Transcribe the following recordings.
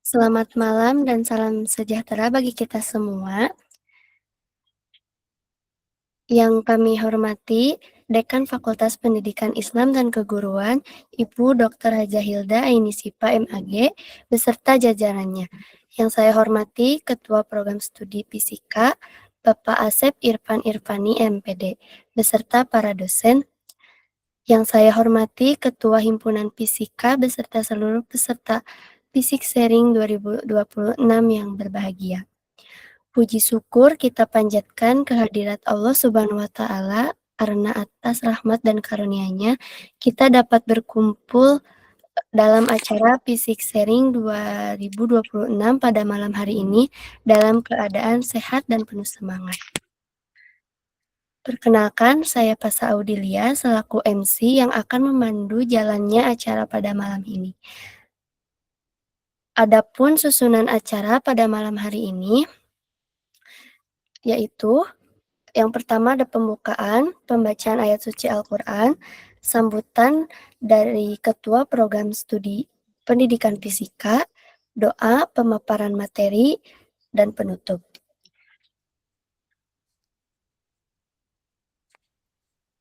Selamat malam dan salam sejahtera bagi kita semua. Yang kami hormati Dekan Fakultas Pendidikan Islam dan Keguruan, Ibu Dr. Hajah Hilda Aini Sipa MAG, beserta jajarannya. Yang saya hormati Ketua Program Studi Fisika, Bapak Asep Irfan Irfani MPD, beserta para dosen. Yang saya hormati Ketua Himpunan Fisika beserta seluruh peserta Fisik Sharing 2026 yang berbahagia. Puji syukur kita panjatkan kehadirat Allah Subhanahu wa Ta'ala karena atas rahmat dan karunia-Nya kita dapat berkumpul dalam acara Fisik Sharing 2026 pada malam hari ini dalam keadaan sehat dan penuh semangat. Perkenalkan, saya Pasa Audilia selaku MC yang akan memandu jalannya acara pada malam ini. Adapun susunan acara pada malam hari ini, yaitu yang pertama ada pembukaan, pembacaan ayat suci Al-Quran, sambutan dari Ketua Program Studi Pendidikan Fisika, doa, pemaparan materi, dan penutup.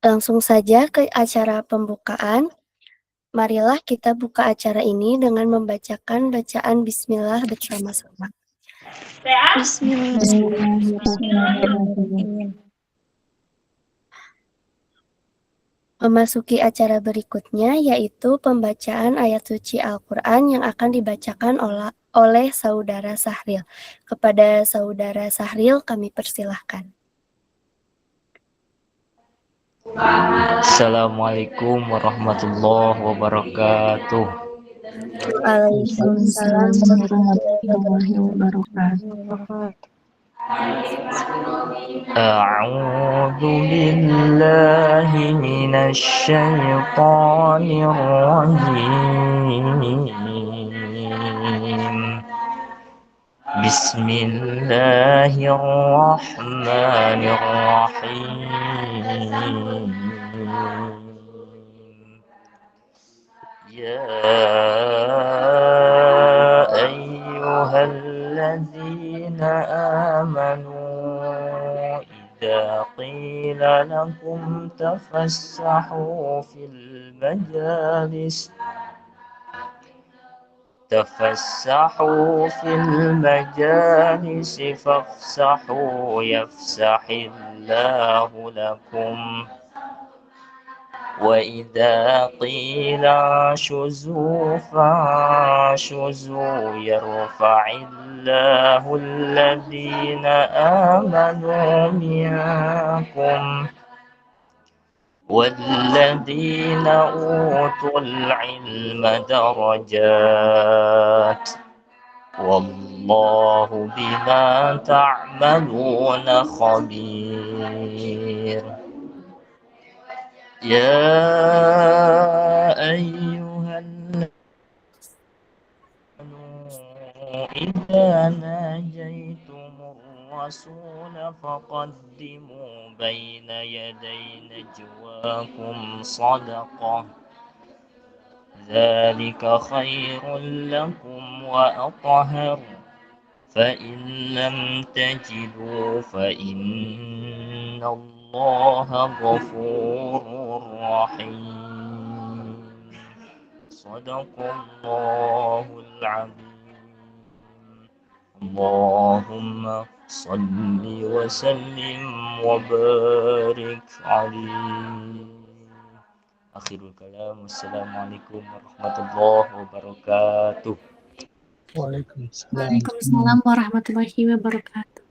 Langsung saja ke acara pembukaan. Marilah kita buka acara ini dengan membacakan bacaan Bismillah bersama-sama. Bismillahirrahmanirrahim. Memasuki acara berikutnya yaitu pembacaan ayat suci Al-Quran yang akan dibacakan oleh Saudara Sahril. Kepada Saudara Sahril kami persilahkan. Assalamualaikum warahmatullahi wabarakatuh. Waalaikumsalam warahmatullahi wabarakatuh. A'udzu billahi minasy syaithanir rajim. Bismillahirrahmanirrahim. Ya ayyuhalladzina amanu idza qila lakum tafassahu fil majalis fafsahu yafsahillahu lakum wa idza qila shuzu fashuzu yarfa'illahu alladhina amanu minkum والذين أوتوا العلم درجات والله بما تعملون خبير يا أيها إذا ناجيتم الرسول فقدموا بين يدي نجواكم صدقة ذلك خير لكم وأطهر فإن لم تجدوا فإن الله غفور رحيم صدق الله العظيم اللهم صل وسلم وبارك عليه Akhirul kalam, assalamualaikum warahmatullahi wabarakatuh. Waalaikumsalam warahmatullahi wabarakatuh.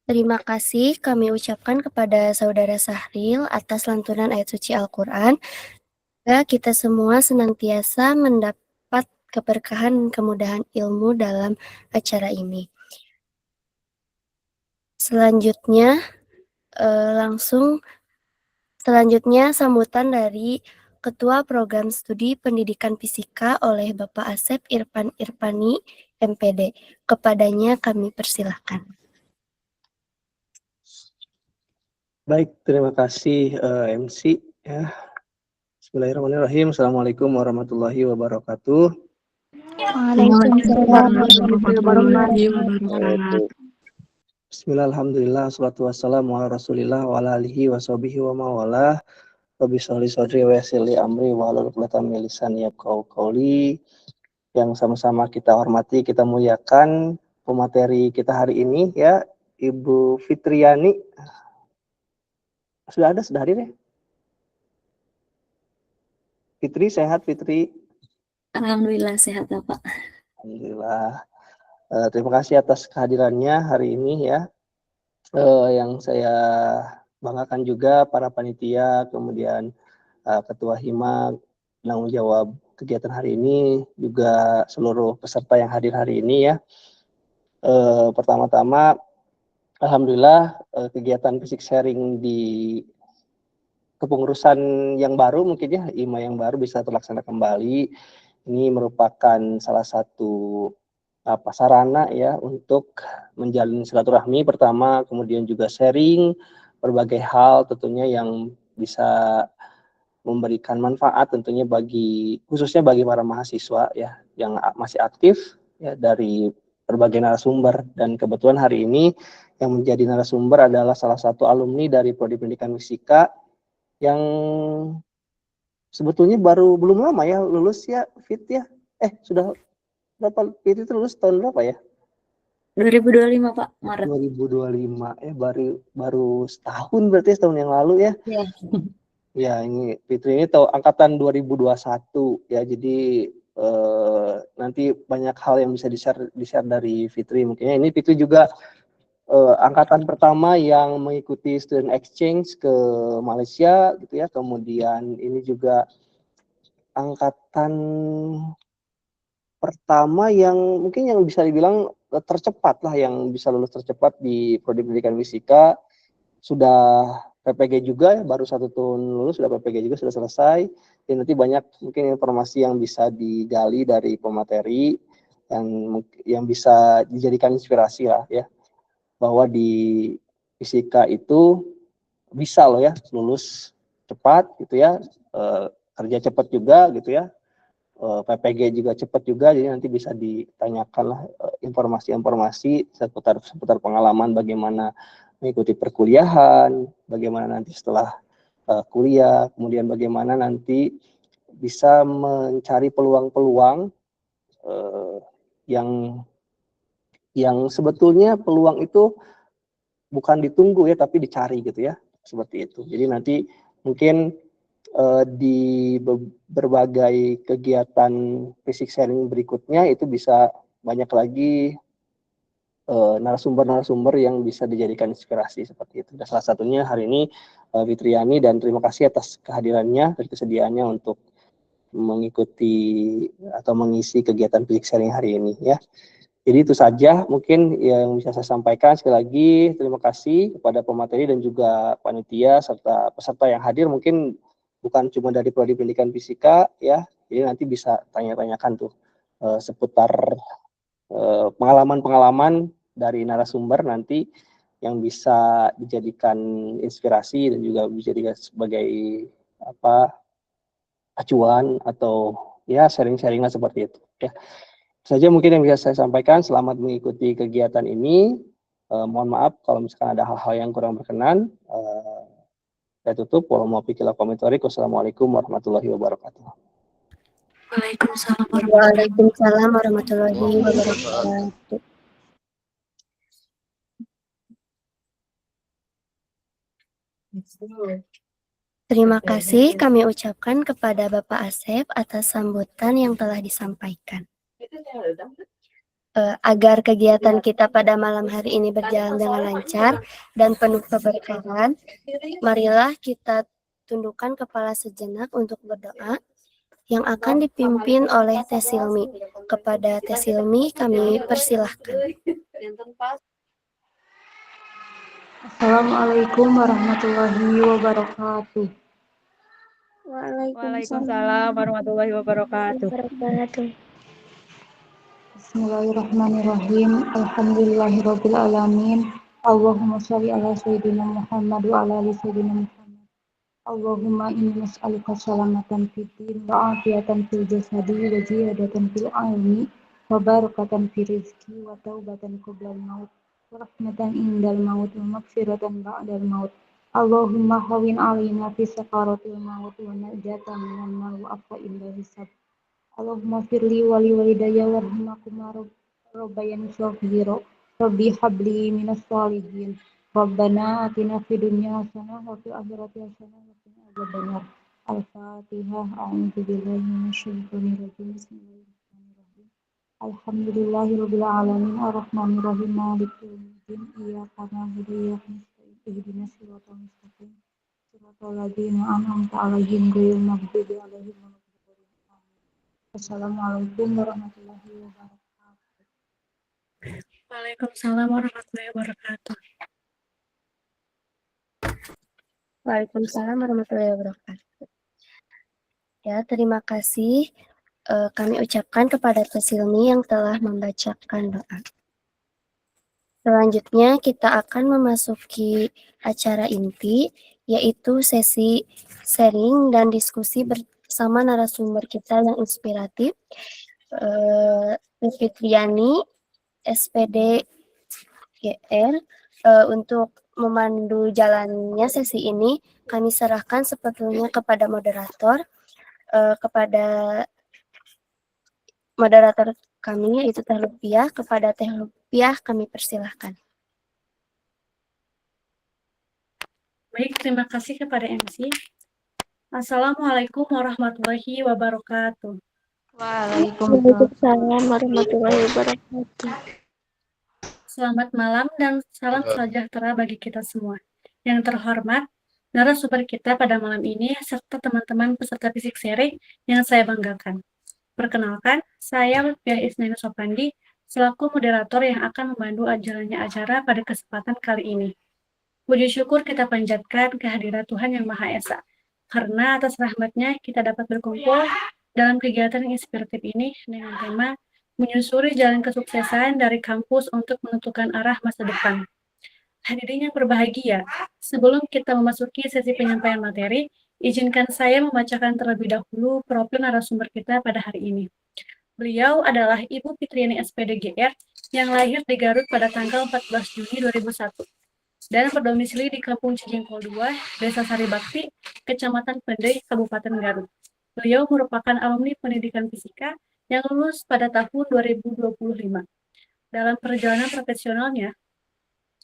Terima kasih kami ucapkan kepada Saudara Sahril atas lantunan ayat suci Al-Quran. Semoga kita semua senantiasa mendapat keberkahan dan kemudahan ilmu dalam acara ini. Selanjutnya sambutan dari Ketua Program Studi Pendidikan Fisika oleh Bapak Asep Irfan Irfani MPD. Kepadanya kami persilahkan. Baik, terima kasih MC ya. Bismillahirrahmanirrahim. Assalamualaikum warahmatullahi wabarakatuh. Waalaikumsalam warahmatullahi wabarakatuh. Bismillah, alhamdulillah, salatu wassalamu ala rasulillah wa ala alihi wa sahbihi wa mawalah. Rabbi sholli sodri wa yassir li amri wa hlul 'uqdatam min lisani yafqahu qawli. Yang sama-sama kita hormati, kita muliakan pemateri kita hari ini ya, Ibu Fitriani. Sudah hadir ya? Fitri, sehat Fitri? Alhamdulillah sehat Bapak. Alhamdulillah. Terima kasih atas kehadirannya hari ini ya. Yang saya banggakan juga para panitia, kemudian Ketua Hima, penanggung jawab kegiatan hari ini, juga seluruh peserta yang hadir hari ini ya. Pertama-tama, alhamdulillah kegiatan fisik sharing di kepengurusan yang baru mungkin ya, IMA yang baru bisa terlaksana kembali. Ini merupakan salah satu sarana ya untuk menjalin silaturahmi pertama, kemudian juga sharing berbagai hal tentunya yang bisa memberikan manfaat tentunya khususnya bagi para mahasiswa ya yang masih aktif ya dari berbagai narasumber, dan kebetulan hari ini yang menjadi narasumber adalah salah satu alumni dari Prodi Pendidikan Fisika yang sebetulnya belum lama ya lulus ya, Fit ya. Sudah berapa, Fit itu lulus tahun berapa ya? 2025 Pak, Maret. 2025 ya, baru setahun berarti, setahun yang lalu ya. Iya. Ya, ini Fitri ini angkatan 2021 ya, jadi nanti banyak hal yang bisa di-share dari Fitri mungkinnya. Ini Fitri juga angkatan pertama yang mengikuti student exchange ke Malaysia gitu ya. Kemudian ini juga angkatan pertama yang mungkin yang bisa dibilang tercepat lah, yang bisa lulus tercepat di Prodi Pendidikan Fisika. Sudah PPG juga ya, baru 1 tahun lulus sudah PPG juga, sudah selesai. Dan nanti banyak mungkin informasi yang bisa digali dari pemateri yang bisa dijadikan inspirasi lah ya, bahwa di fisika itu bisa loh ya lulus cepat gitu ya, kerja cepat juga gitu ya, PPG juga cepat juga. Jadi nanti bisa ditanyakan lah informasi-informasi seputar pengalaman bagaimana mengikuti perkuliahan, bagaimana nanti setelah kuliah, kemudian bagaimana nanti bisa mencari peluang-peluang yang sebetulnya peluang itu bukan ditunggu ya, tapi dicari gitu ya, seperti itu. Jadi nanti mungkin di berbagai kegiatan fisik sharing berikutnya itu bisa banyak lagi narasumber-narasumber yang bisa dijadikan inspirasi seperti itu. Dan salah satunya hari ini Fitriani, dan terima kasih atas kehadirannya dan kesediaannya untuk mengikuti atau mengisi kegiatan fisik sharing hari ini ya. Jadi itu saja mungkin yang bisa saya sampaikan. Sekali lagi terima kasih kepada pemateri dan juga panitia serta peserta yang hadir. Mungkin bukan cuma dari Prodi Pendidikan Fisika ya, jadi nanti bisa tanya-tanyakan tuh seputar pengalaman-pengalaman dari narasumber nanti yang bisa dijadikan inspirasi dan juga dijadikan sebagai acuan atau ya sharing-sharing lah seperti itu ya. Saja mungkin yang bisa saya sampaikan. Selamat mengikuti kegiatan ini. Mohon maaf kalau misalkan ada hal-hal yang kurang berkenan. Saya tutup. Wassalamualaikum warahmatullahi wabarakatuh. Waalaikumsalam warahmatullahi wabarakatuh. Terima kasih kami ucapkan kepada Bapak Asep atas sambutan yang telah disampaikan. Agar kegiatan kita pada malam hari ini berjalan dengan lancar dan penuh keberkahan, marilah kita tundukkan kepala sejenak untuk berdoa yang akan dipimpin oleh Teh Silmi. Kepada Teh Silmi kami persilahkan. Assalamualaikum warahmatullahi wabarakatuh. Waalaikumsalam warahmatullahi wabarakatuh. Bismillahirrahmanirrahim. Alhamdulillahirabbil alamin. Allahumma shalli ala sayyidina Muhammad wa ala ali sayyidina Muhammad. Allahumma inni nas'aluka salamatan fid din wa afiyatan fil jasadi wa ziyadatan fil ilmi wa barakatan fil rizqi wa taubatan qoblal maut wa rahmatan indal maut wa maghfiratan ba'dal maut. Allahumma hawin alaina fi sakaratil maut wa najatan minan nar wa afa indal hisab. Allahumma firli wali walidayya warhamhuma rabbayani shaghira rabbi habli minas sholihin. Rabbana atina fid dunya hasanah wa fil akhirati hasanah wa qina adzabannar. Al-Fatihah. A'udzu billahi minasyaitonir rajim. Bismillahirrahmanirrahim. Alhamdulillahirabbil alamin arrahmanir rahim maliki yaumiddin iyyaka na'budu wa iyyaka nasta'in ihdinas siratal mustaqim siratal ladzina an'amta 'alaihim ghairil maghdubi 'alaihim waladdallin. Assalamualaikum warahmatullahi wabarakatuh. Waalaikumsalam warahmatullahi wabarakatuh. Waalaikumsalam warahmatullahi wabarakatuh. Ya, terima kasih kami ucapkan kepada Teh Silmi yang telah membacakan doa. Selanjutnya kita akan memasuki acara inti, yaitu sesi sharing dan diskusi bersama narasumber kita yang inspiratif, Fitriani, SPD GR. Untuk memandu jalannya sesi ini, kami serahkan sepenuhnya kepada moderator, kepada moderator kami yaitu Teh Lupiah. Kepada Teh Lupiah kami persilahkan. Baik, terima kasih kepada MC. Assalamualaikum warahmatullahi wabarakatuh. Waalaikumsalam warahmatullahi wabarakatuh. Selamat malam dan salam sejahtera bagi kita semua. Yang terhormat, narasumber kita pada malam ini serta teman-teman peserta fisik sharing yang saya banggakan. Perkenalkan, saya Lupiah Isnaini Sopandi, selaku moderator yang akan memandu jalannya acara pada kesempatan kali ini. Puji syukur kita panjatkan kehadiran Tuhan Yang Maha Esa, karena atas rahmatnya kita dapat berkumpul dalam kegiatan yang inspiratif ini dengan tema menyusuri jalan kesuksesan dari kampus untuk menentukan arah masa depan. Hadirin yang berbahagia, sebelum kita memasuki sesi penyampaian materi, izinkan saya membacakan terlebih dahulu profil narasumber kita pada hari ini. Beliau adalah Ibu Fitriani SPD GR yang lahir di Garut pada tanggal 14 Juni 2001 dan berdomisili di Kampung Cijengkol 2, Desa Saribakti, Kecamatan Pendai, Kabupaten Garut. Beliau merupakan alumni pendidikan fisika yang lulus pada tahun 2025. Dalam perjalanan profesionalnya,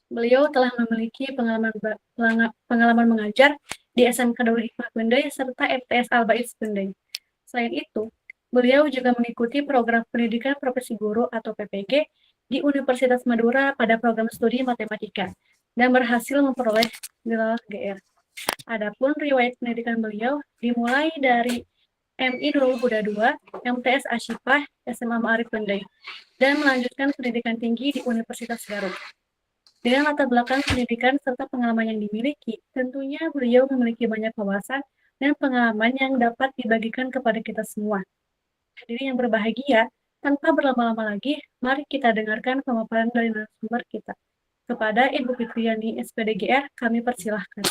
beliau telah memiliki pengalaman mengajar di SMK Darul Hikmah Pendai serta FTS Al-Baiz Pendai. Selain itu, beliau juga mengikuti program pendidikan profesi guru atau PPG di Universitas Madura pada program studi matematika dan berhasil memperoleh gelar GR. Adapun riwayat pendidikan beliau dimulai dari MI Nurul Huda II, MTS Asyifah, SMA Ma'arif Pendai, dan melanjutkan pendidikan tinggi di Universitas Garut. Dengan latar belakang pendidikan serta pengalaman yang dimiliki, tentunya beliau memiliki banyak wawasan dan pengalaman yang dapat dibagikan kepada kita semua. Hadirin yang berbahagia, tanpa berlama-lama lagi, mari kita dengarkan pemaparan dari narasumber kita. Kepada Ibu Fitriani SPD GR, kami persilahkan.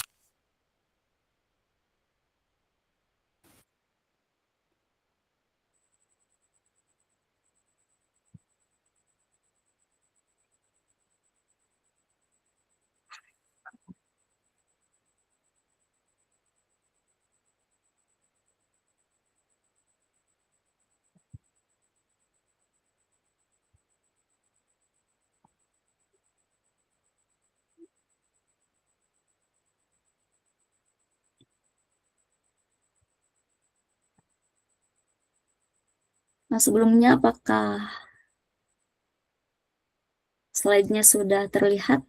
Nah, sebelumnya apakah slide-nya sudah terlihat?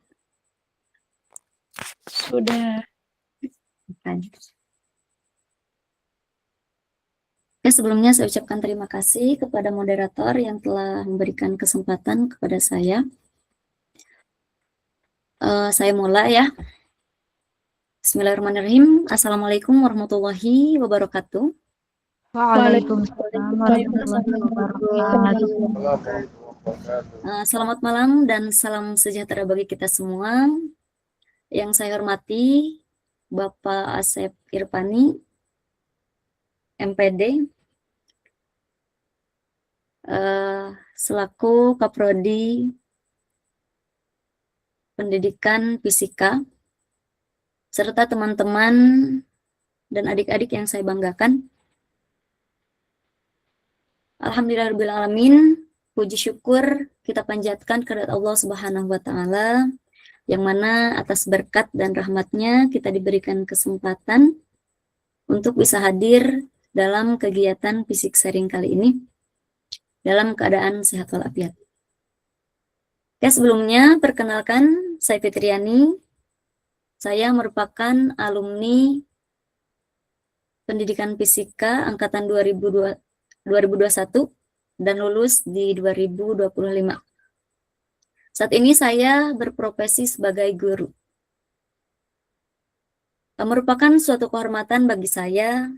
Sudah. Oke, sebelumnya saya ucapkan terima kasih kepada moderator yang telah memberikan kesempatan kepada saya. Saya mulai ya. Bismillahirrahmanirrahim. Assalamualaikum warahmatullahi wabarakatuh. Waalaikumsalam warahmatullahi wabarakatuh. Selamat malam dan salam sejahtera bagi kita semua. Yang saya hormati Bapak Asep Irfani, MPD, selaku Kaprodi Pendidikan Fisika, serta teman-teman dan adik-adik yang saya banggakan. Alhamdulillahirrahmanirrahim, puji syukur kita panjatkan kepada Allah Subhanahu wa Ta'ala, yang mana atas berkat dan rahmatnya kita diberikan kesempatan untuk bisa hadir dalam kegiatan fisik sharing kali ini dalam keadaan sehat walafiat. Oke, sebelumnya perkenalkan, saya Fitriani. Saya merupakan alumni Pendidikan Fisika angkatan 2021 dan lulus di 2025. Saat ini saya berprofesi sebagai guru. Merupakan suatu kehormatan bagi saya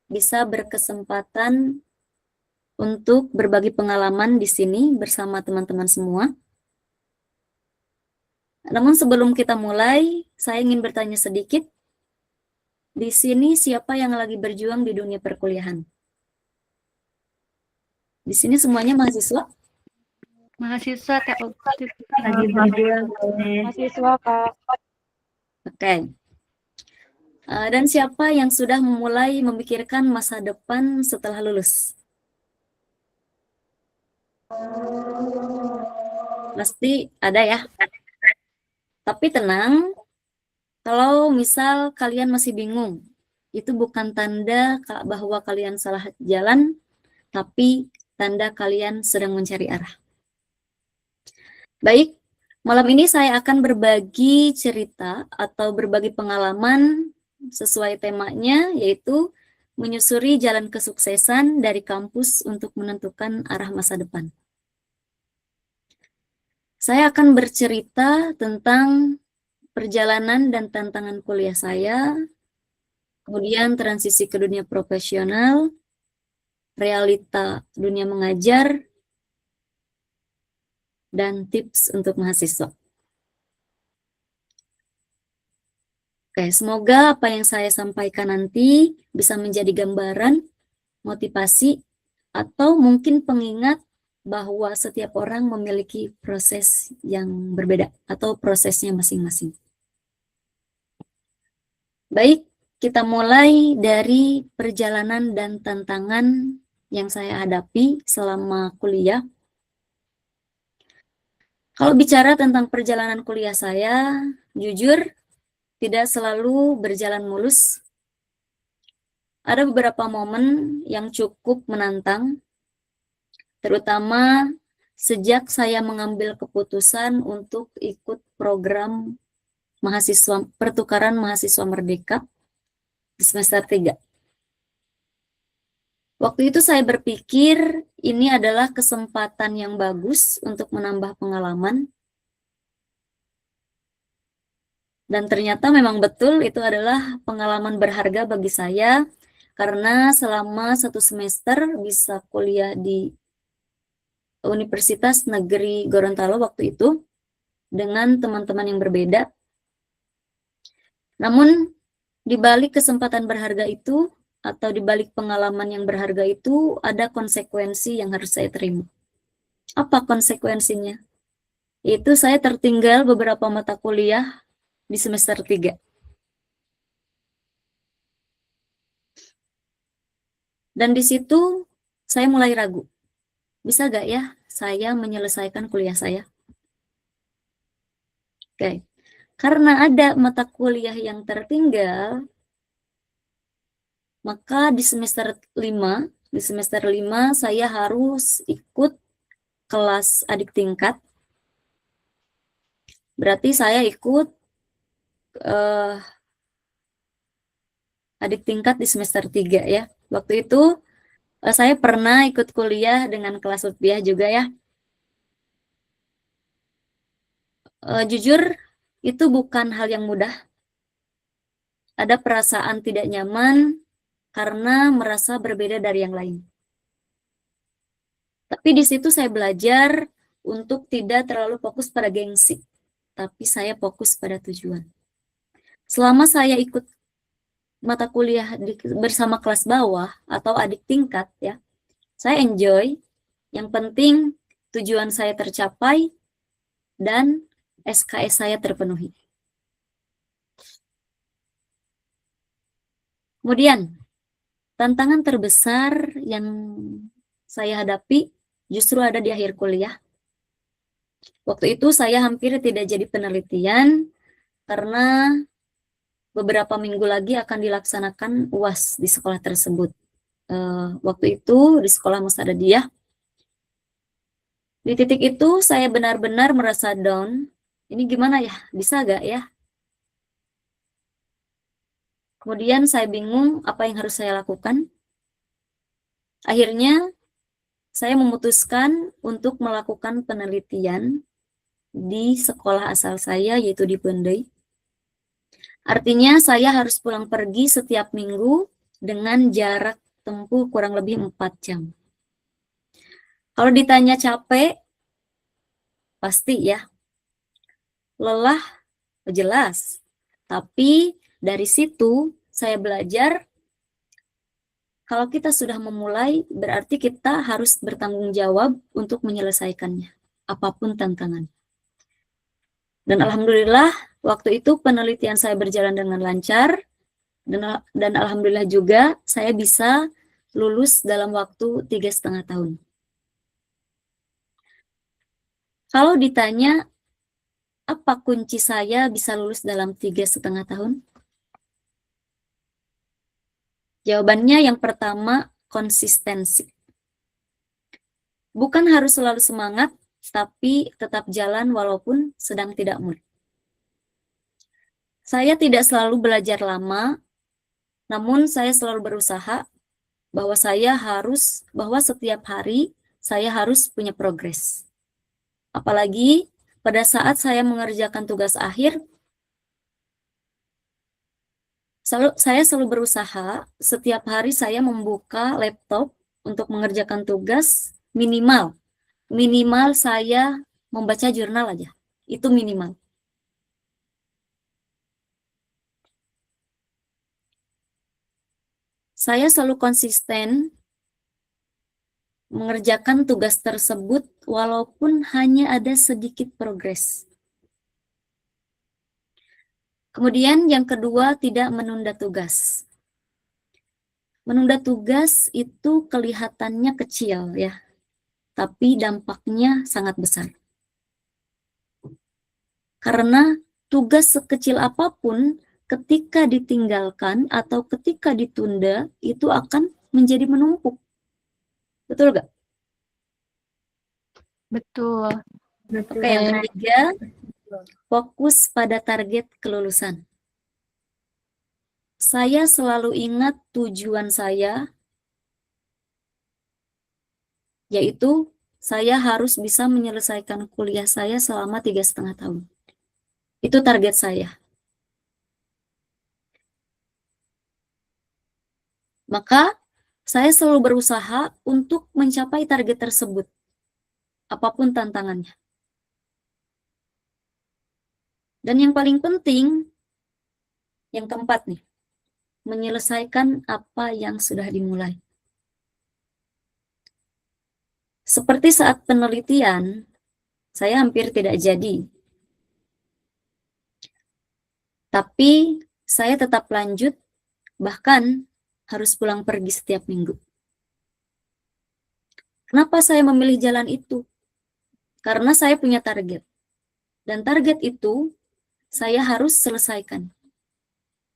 bisa berkesempatan untuk berbagi pengalaman di sini bersama teman-teman semua. Namun sebelum kita mulai, saya ingin bertanya sedikit. Di sini siapa yang lagi berjuang di dunia perkuliahan? Di sini semuanya mahasiswa? Mahasiswa lagi berjuang. Mahasiswa, Kak. Oke. Dan siapa yang sudah memulai memikirkan masa depan setelah lulus? Pasti ada ya. Tapi tenang, kalau misal kalian masih bingung, itu bukan tanda bahwa kalian salah jalan, tapi tanda kalian sedang mencari arah. Baik, malam ini saya akan berbagi cerita atau berbagi pengalaman sesuai temanya, yaitu menyusuri jalan kesuksesan dari kampus untuk menentukan arah masa depan. Saya akan bercerita tentang perjalanan dan tantangan kuliah saya, kemudian transisi ke dunia profesional, realita dunia mengajar, dan tips untuk mahasiswa. Oke, semoga apa yang saya sampaikan nanti bisa menjadi gambaran, motivasi, atau mungkin pengingat bahwa setiap orang memiliki proses yang berbeda atau prosesnya masing-masing. Baik, kita mulai dari perjalanan dan tantangan yang saya hadapi selama kuliah. Kalau bicara tentang perjalanan kuliah saya, jujur tidak selalu berjalan mulus. Ada beberapa momen yang cukup menantang, terutama sejak saya mengambil keputusan untuk ikut program mahasiswa pertukaran mahasiswa merdeka di semester 3. Waktu itu saya berpikir ini adalah kesempatan yang bagus untuk menambah pengalaman. Dan ternyata memang betul itu adalah pengalaman berharga bagi saya karena selama 1 semester bisa kuliah di Universitas Negeri Gorontalo waktu itu dengan teman-teman yang berbeda. Namun di balik kesempatan berharga itu atau di balik pengalaman yang berharga itu ada konsekuensi yang harus saya terima. Apa konsekuensinya? Itu saya tertinggal beberapa mata kuliah di semester 3. Dan di situ saya mulai ragu. Bisa gak ya saya menyelesaikan kuliah saya? Oke. Karena ada mata kuliah yang tertinggal, maka di semester 5 saya harus ikut kelas adik tingkat. Berarti saya ikut adik tingkat di semester 3 ya. Waktu itu saya pernah ikut kuliah dengan kelas rupiah juga ya. Jujur, itu bukan hal yang mudah. Ada perasaan tidak nyaman karena merasa berbeda dari yang lain. Tapi di situ saya belajar untuk tidak terlalu fokus pada gengsi, tapi saya fokus pada tujuan. selama saya ikut mata kuliah bersama kelas bawah atau adik tingkat ya, saya enjoy. Yang penting tujuan saya tercapai dan SKS saya terpenuhi. Kemudian, tantangan terbesar yang saya hadapi justru ada di akhir kuliah. Waktu itu saya hampir tidak jadi penelitian karena beberapa minggu lagi akan dilaksanakan UAS di sekolah tersebut. Waktu itu di sekolah Musadadiyah. Di titik itu saya benar-benar merasa down. Ini gimana ya? Bisa gak ya? Kemudian saya bingung apa yang harus saya lakukan. Akhirnya saya memutuskan untuk melakukan penelitian di sekolah asal saya, yaitu di Bendei. Artinya saya harus pulang pergi setiap minggu dengan jarak tempuh kurang lebih 4 jam. Kalau ditanya capek, pasti ya. Lelah, jelas. Tapi dari situ saya belajar kalau kita sudah memulai, berarti kita harus bertanggung jawab untuk menyelesaikannya, apapun tantangan. Dan alhamdulillah, waktu itu penelitian saya berjalan dengan lancar, dan alhamdulillah juga saya bisa lulus dalam waktu 3,5 tahun. Kalau ditanya, apa kunci saya bisa lulus dalam 3,5 tahun? Jawabannya yang pertama, konsistensi. Bukan harus selalu semangat, tapi tetap jalan walaupun sedang tidak mood. Saya tidak selalu belajar lama, namun saya selalu berusaha bahwa setiap hari saya harus punya progres. Apalagi pada saat saya mengerjakan tugas akhir, saya selalu berusaha setiap hari saya membuka laptop untuk mengerjakan tugas minimal saya membaca jurnal aja. Itu minimal. Saya selalu konsisten mengerjakan tugas tersebut walaupun hanya ada sedikit progres. Kemudian yang kedua, tidak menunda tugas. Menunda tugas itu kelihatannya kecil ya, tapi dampaknya sangat besar. Karena tugas sekecil apapun ketika ditinggalkan atau ketika ditunda itu akan menjadi menumpuk. Betul gak? Betul. Oke, yang ketiga, fokus pada target kelulusan. Saya selalu ingat tujuan saya, yaitu saya harus bisa menyelesaikan kuliah saya selama 3,5 tahun. Itu target saya. Maka saya selalu berusaha untuk mencapai target tersebut, apapun tantangannya. Dan yang paling penting, yang keempat nih, menyelesaikan apa yang sudah dimulai. Seperti saat penelitian, saya hampir tidak jadi. Tapi saya tetap lanjut, bahkan harus pulang pergi setiap minggu. Kenapa saya memilih jalan itu? Karena saya punya target. Dan target itu saya harus selesaikan.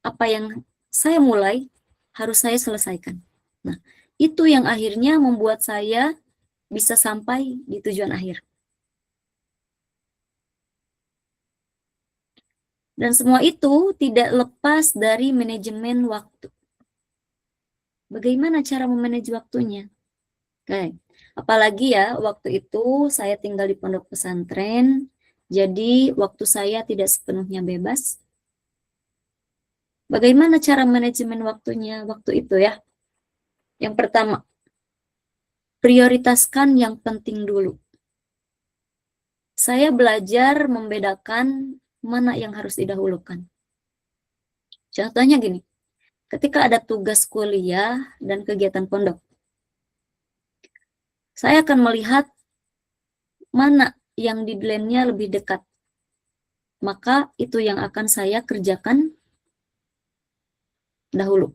Apa yang saya mulai harus saya selesaikan. Nah, itu yang akhirnya membuat saya bisa sampai di tujuan akhir. Dan semua itu tidak lepas dari manajemen waktu. Bagaimana cara memanage waktunya? Oke, apalagi ya waktu itu saya tinggal di pondok pesantren, jadi waktu saya tidak sepenuhnya bebas. Bagaimana cara manajemen waktunya waktu itu ya? Yang pertama, prioritaskan yang penting dulu. Saya belajar membedakan mana yang harus didahulukan. Contohnya gini, ketika ada tugas kuliah dan kegiatan pondok, saya akan melihat mana yang deadline-nya lebih dekat. Maka itu yang akan saya kerjakan dahulu.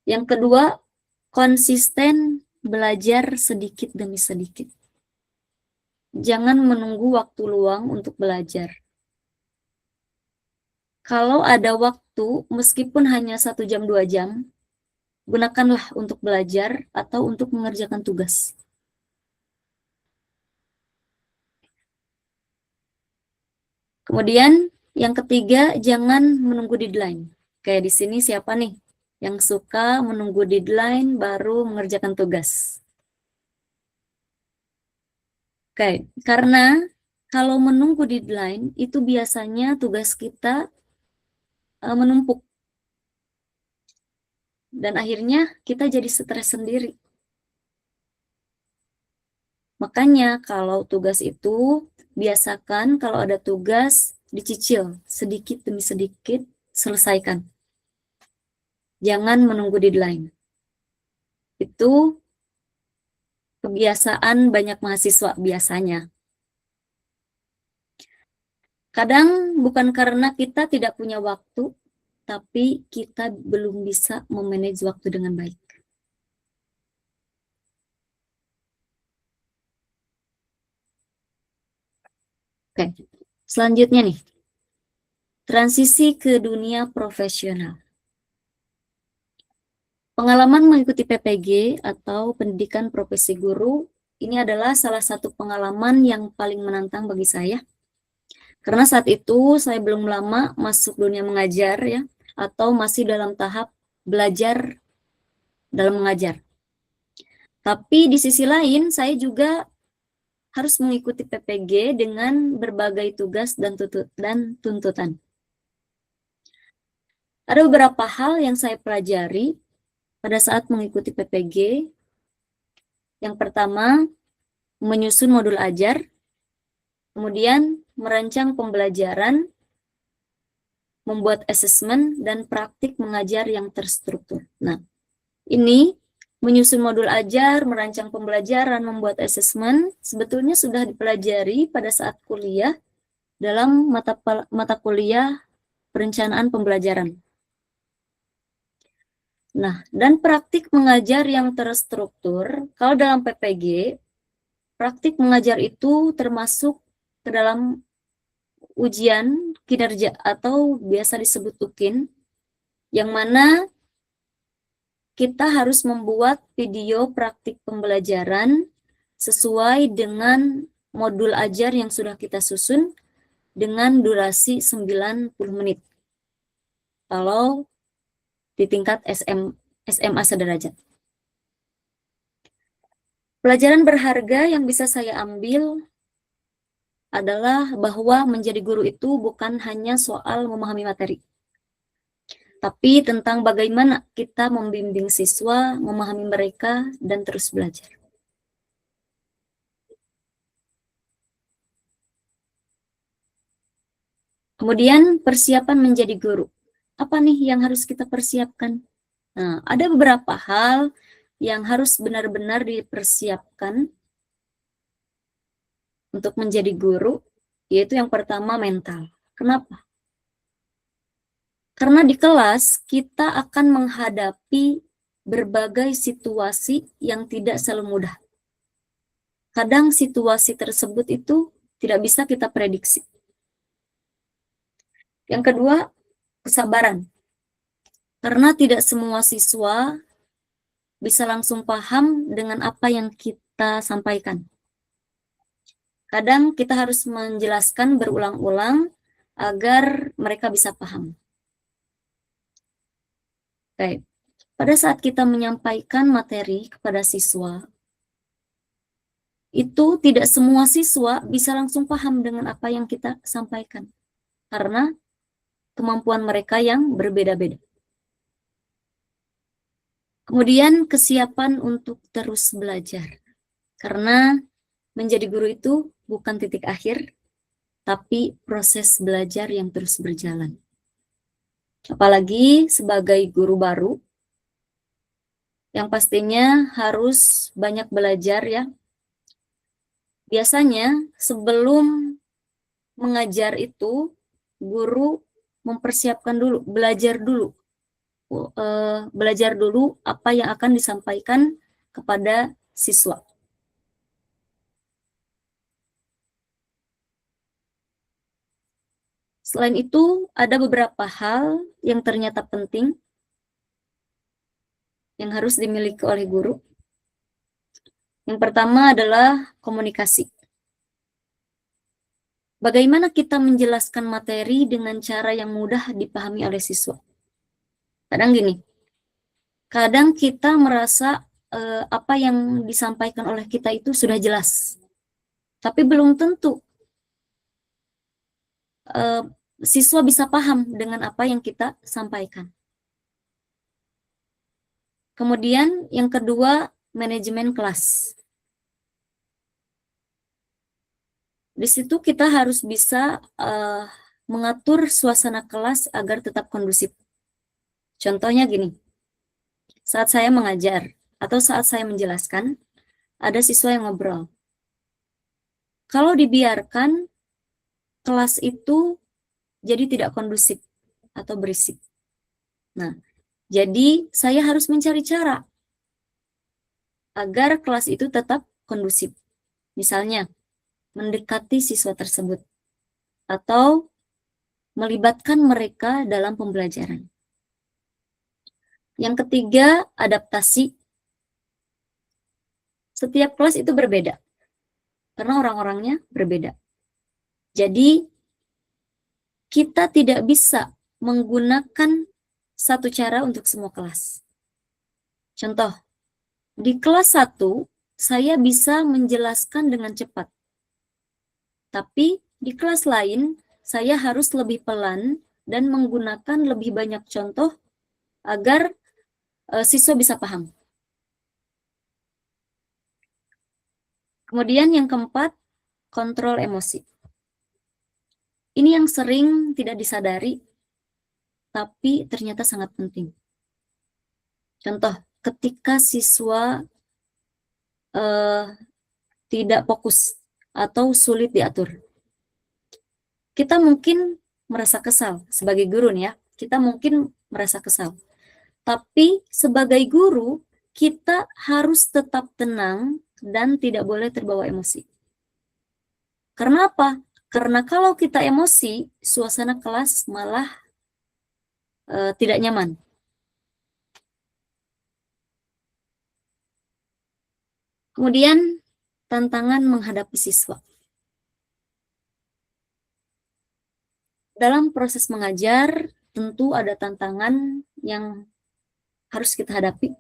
Yang kedua, konsisten belajar sedikit demi sedikit. Jangan menunggu waktu luang untuk belajar. Kalau ada waktu, meskipun hanya 1 jam 2 jam, gunakanlah untuk belajar atau untuk mengerjakan tugas. Kemudian yang ketiga, jangan menunggu deadline. Kayak di sini siapa nih yang suka menunggu deadline baru mengerjakan tugas? Oke, karena kalau menunggu deadline itu biasanya tugas kita menumpuk. Dan akhirnya kita jadi stres sendiri. Makanya kalau tugas itu biasakan kalau ada tugas dicicil sedikit demi sedikit, selesaikan. Jangan menunggu deadline. Itu kebiasaan banyak mahasiswa biasanya. Kadang bukan karena kita tidak punya waktu, tapi kita belum bisa memanage waktu dengan baik. Oke, selanjutnya nih, transisi ke dunia profesional. Pengalaman mengikuti PPG atau pendidikan profesi guru, ini adalah salah satu pengalaman yang paling menantang bagi saya. Karena saat itu saya belum lama masuk dunia mengajar ya, atau masih dalam tahap belajar dalam mengajar. Tapi di sisi lain saya juga harus mengikuti PPG dengan berbagai tugas dan tuntutan. Ada beberapa hal yang saya pelajari pada saat mengikuti PPG. Yang pertama, menyusun modul ajar, kemudian merancang pembelajaran, membuat asesmen, dan praktik mengajar yang terstruktur. Nah, ini menyusun modul ajar, merancang pembelajaran, membuat asesmen, sebetulnya sudah dipelajari pada saat kuliah dalam mata kuliah perencanaan pembelajaran. Nah, dan praktik mengajar yang terstruktur, kalau dalam PPG, praktik mengajar itu termasuk ke dalam ujian kinerja atau biasa disebut UKIN, yang mana kita harus membuat video praktik pembelajaran sesuai dengan modul ajar yang sudah kita susun dengan durasi 90 menit. Kalau di tingkat SMA sederajat. Pelajaran berharga yang bisa saya ambil adalah bahwa menjadi guru itu bukan hanya soal memahami materi, tapi tentang bagaimana kita membimbing siswa, memahami mereka, dan terus belajar. Kemudian persiapan menjadi guru. Apa nih yang harus kita persiapkan? Nah, ada beberapa hal yang harus benar-benar dipersiapkan untuk menjadi guru, yaitu yang pertama mental. Kenapa? Karena di kelas kita akan menghadapi berbagai situasi yang tidak selalu mudah. Kadang situasi tersebut itu tidak bisa kita prediksi. Yang kedua, kesabaran. Karena tidak semua siswa bisa langsung paham dengan apa yang kita sampaikan. Kadang kita harus menjelaskan berulang-ulang agar mereka bisa paham. Baik, pada saat kita menyampaikan materi kepada siswa, itu tidak semua siswa bisa langsung paham dengan apa yang kita sampaikan. Karena kemampuan mereka yang berbeda-beda. Kemudian kesiapan untuk terus belajar. Karena menjadi guru itu bukan titik akhir, tapi proses belajar yang terus berjalan. Apalagi sebagai guru baru, yang pastinya harus banyak belajar ya. Biasanya sebelum mengajar itu, guru mempersiapkan dulu, belajar dulu apa yang akan disampaikan kepada siswa. Selain itu, ada beberapa hal yang ternyata penting yang harus dimiliki oleh guru. Yang pertama adalah komunikasi. Bagaimana kita menjelaskan materi dengan cara yang mudah dipahami oleh siswa? Kadang gini, kadang kita merasa apa yang disampaikan oleh kita itu sudah jelas, tapi belum tentu siswa bisa paham dengan apa yang kita sampaikan. Kemudian yang kedua, manajemen kelas. Di situ kita harus bisa mengatur suasana kelas agar tetap kondusif. Contohnya gini, saat saya mengajar atau saat saya menjelaskan, ada siswa yang ngobrol. Kalau dibiarkan, kelas itu jadi tidak kondusif atau berisik. Nah, jadi saya harus mencari cara agar kelas itu tetap kondusif. Misalnya, mendekati siswa tersebut atau melibatkan mereka dalam pembelajaran. Yang ketiga, adaptasi. Setiap kelas itu berbeda karena orang-orangnya berbeda. Jadi, kita tidak bisa menggunakan satu cara untuk semua kelas. Contoh, di kelas 1, saya bisa menjelaskan dengan cepat. Tapi di kelas lain, saya harus lebih pelan dan menggunakan lebih banyak contoh agar siswa bisa paham. Kemudian yang keempat, kontrol emosi. Ini yang sering tidak disadari, tapi ternyata sangat penting. Contoh, ketika siswa tidak fokus atau sulit diatur. Kita mungkin merasa kesal sebagai guru nih ya, kita mungkin merasa kesal. Tapi sebagai guru, kita harus tetap tenang dan tidak boleh terbawa emosi. Karena apa? Karena kalau kita emosi, suasana kelas malah tidak nyaman. Kemudian, tantangan menghadapi siswa. Dalam proses mengajar, tentu ada tantangan yang harus kita hadapi.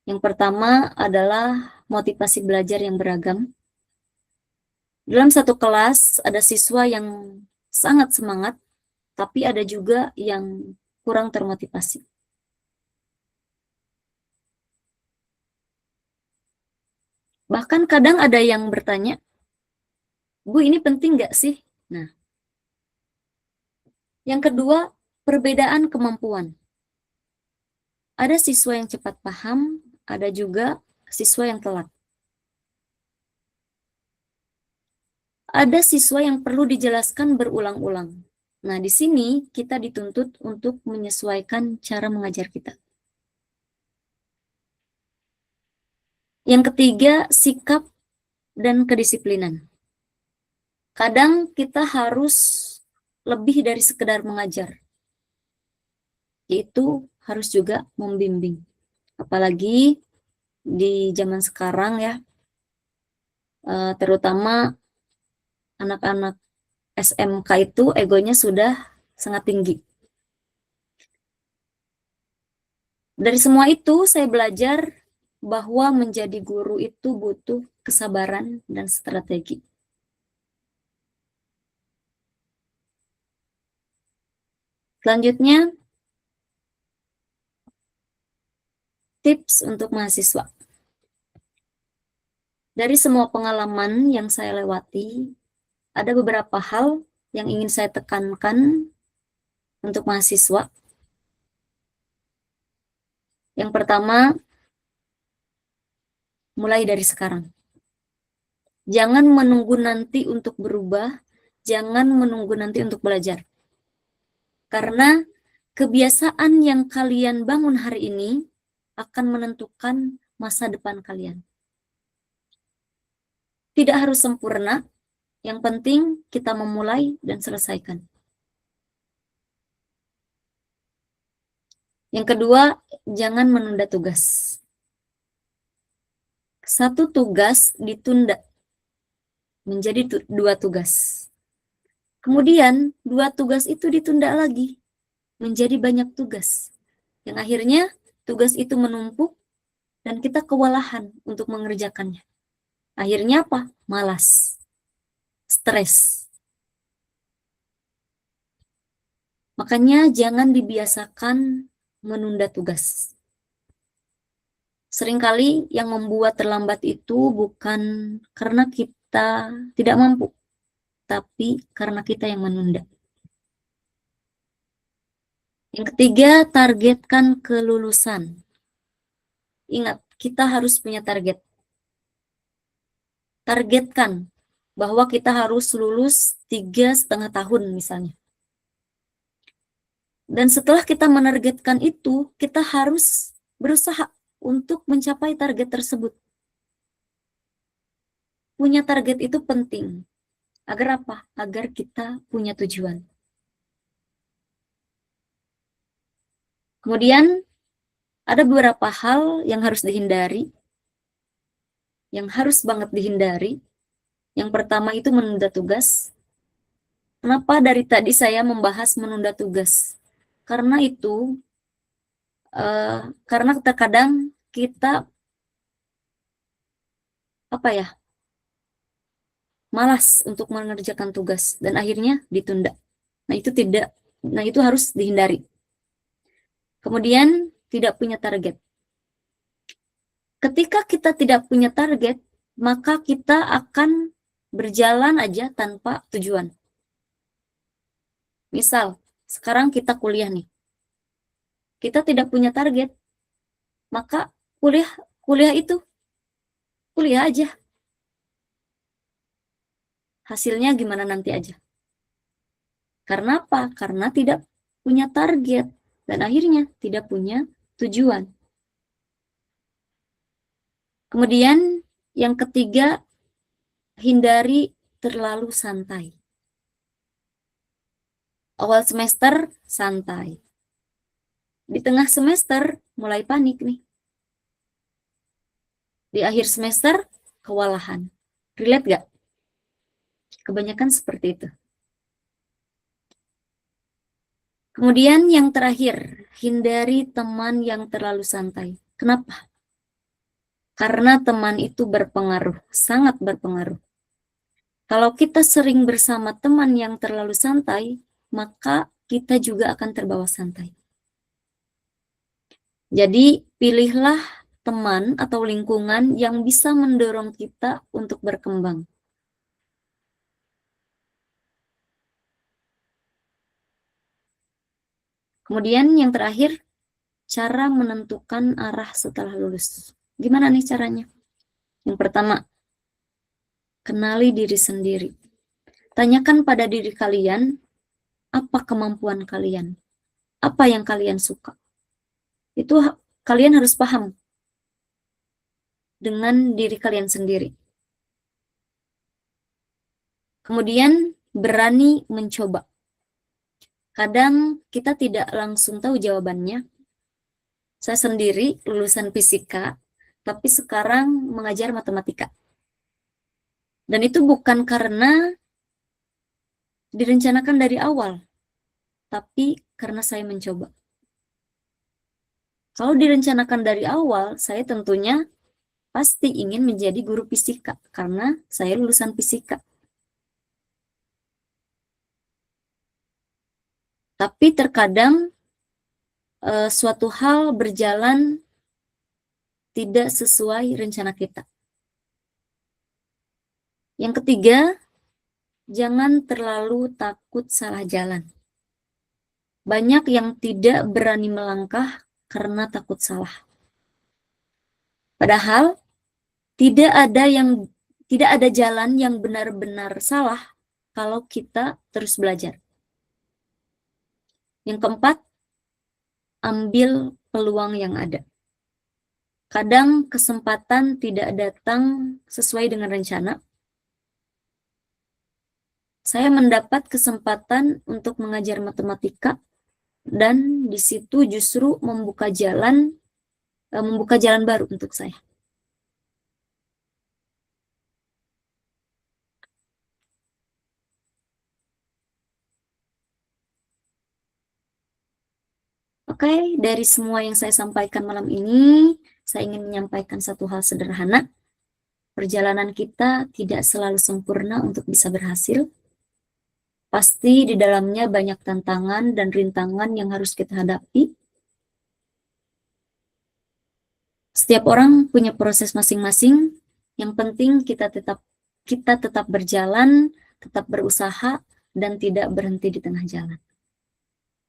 Yang pertama adalah motivasi belajar yang beragam. Dalam satu kelas, ada siswa yang sangat semangat, tapi ada juga yang kurang termotivasi. Bahkan kadang ada yang bertanya, Bu, ini penting nggak sih? Nah, yang kedua, perbedaan kemampuan. Ada siswa yang cepat paham, ada juga siswa yang telat. Ada siswa yang perlu dijelaskan berulang-ulang. Nah, di sini kita dituntut untuk menyesuaikan cara mengajar kita. Yang ketiga, sikap dan kedisiplinan. Kadang kita harus lebih dari sekedar mengajar, yaitu harus juga membimbing. Apalagi di zaman sekarang ya, terutama anak-anak SMK itu egonya sudah sangat tinggi. Dari semua itu saya belajar bahwa menjadi guru itu butuh kesabaran dan strategi. Selanjutnya, tips untuk mahasiswa. Dari semua pengalaman yang saya lewati, ada beberapa hal yang ingin saya tekankan untuk mahasiswa. Yang pertama, mulai dari sekarang. Jangan menunggu nanti untuk berubah, jangan menunggu nanti untuk belajar. Karena kebiasaan yang kalian bangun hari ini akan menentukan masa depan kalian. Tidak harus sempurna, yang penting kita memulai dan selesaikan. Yang kedua, jangan menunda tugas. Satu tugas ditunda menjadi 2 tugas. Kemudian 2 tugas itu ditunda lagi menjadi banyak tugas. Yang akhirnya tugas itu menumpuk dan kita kewalahan untuk mengerjakannya. Akhirnya apa? Malas, stres. Makanya jangan dibiasakan menunda tugas. Seringkali yang membuat terlambat itu bukan karena kita tidak mampu, tapi karena kita yang menunda. Yang ketiga, targetkan kelulusan. Ingat, kita harus punya target. Targetkan bahwa kita harus lulus 3,5 tahun misalnya. Dan setelah kita menargetkan itu, kita harus berusaha untuk mencapai target tersebut. Punya target itu penting. Agar apa? Agar kita punya tujuan. Kemudian, ada beberapa hal yang harus dihindari. Yang harus banget dihindari. Yang pertama itu menunda tugas. Kenapa dari tadi saya membahas menunda tugas? Karena itu, karena terkadang kita malas untuk mengerjakan tugas dan akhirnya ditunda. Nah, itu harus dihindari. Kemudian tidak punya target. Ketika kita tidak punya target, maka kita akan berjalan aja tanpa tujuan. Misal, sekarang kita kuliah nih. Kita tidak punya target, maka kuliah itu kuliah aja. Hasilnya gimana nanti aja. Karena apa? Karena tidak punya target dan akhirnya tidak punya tujuan. Kemudian yang ketiga, hindari terlalu santai. Awal semester santai. Di tengah semester mulai panik nih. Di akhir semester kewalahan. Relate gak? Kebanyakan seperti itu. Kemudian yang terakhir, hindari teman yang terlalu santai. Kenapa? Karena teman itu berpengaruh, sangat berpengaruh. Kalau kita sering bersama teman yang terlalu santai, maka kita juga akan terbawa santai. Jadi, pilihlah teman atau lingkungan yang bisa mendorong kita untuk berkembang. Kemudian yang terakhir, cara menentukan arah setelah lulus. Gimana nih caranya? Yang pertama, kenali diri sendiri. Tanyakan pada diri kalian, apa kemampuan kalian? Apa yang kalian suka? Itu kalian harus paham dengan diri kalian sendiri. Kemudian berani mencoba. Kadang kita tidak langsung tahu jawabannya. Saya sendiri lulusan fisika, tapi sekarang mengajar matematika. Dan itu bukan karena direncanakan dari awal, tapi karena saya mencoba. Kalau direncanakan dari awal, saya tentunya pasti ingin menjadi guru fisika, karena saya lulusan fisika. Tapi terkadang suatu hal berjalan tidak sesuai rencana kita. Yang ketiga, jangan terlalu takut salah jalan. Banyak yang tidak berani melangkah karena takut salah. Padahal tidak ada jalan yang benar-benar salah kalau kita terus belajar. Yang keempat, ambil peluang yang ada. Kadang kesempatan tidak datang sesuai dengan rencana. Saya mendapat kesempatan untuk mengajar matematika dan di situ justru membuka jalan baru untuk saya. Oke, dari semua yang saya sampaikan malam ini, saya ingin menyampaikan satu hal sederhana. Perjalanan kita tidak selalu sempurna untuk bisa berhasil. Pasti di dalamnya banyak tantangan dan rintangan yang harus kita hadapi. Setiap orang punya proses masing-masing. Yang penting kita tetap berjalan, tetap berusaha, dan tidak berhenti di tengah jalan.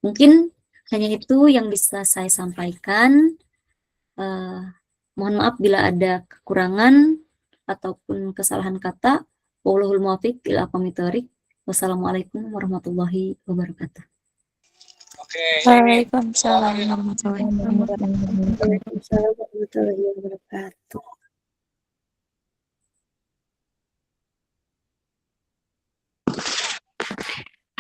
Mungkin hanya itu yang bisa saya sampaikan. Mohon maaf bila ada kekurangan ataupun kesalahan kata. Wallahul muwaffiq ila aqwamit thoriq. Wassalamualaikum warahmatullahi wabarakatuh. Waalaikumsalam warahmatullahi Waalaikumsalam warahmatullahi wabarakatuh.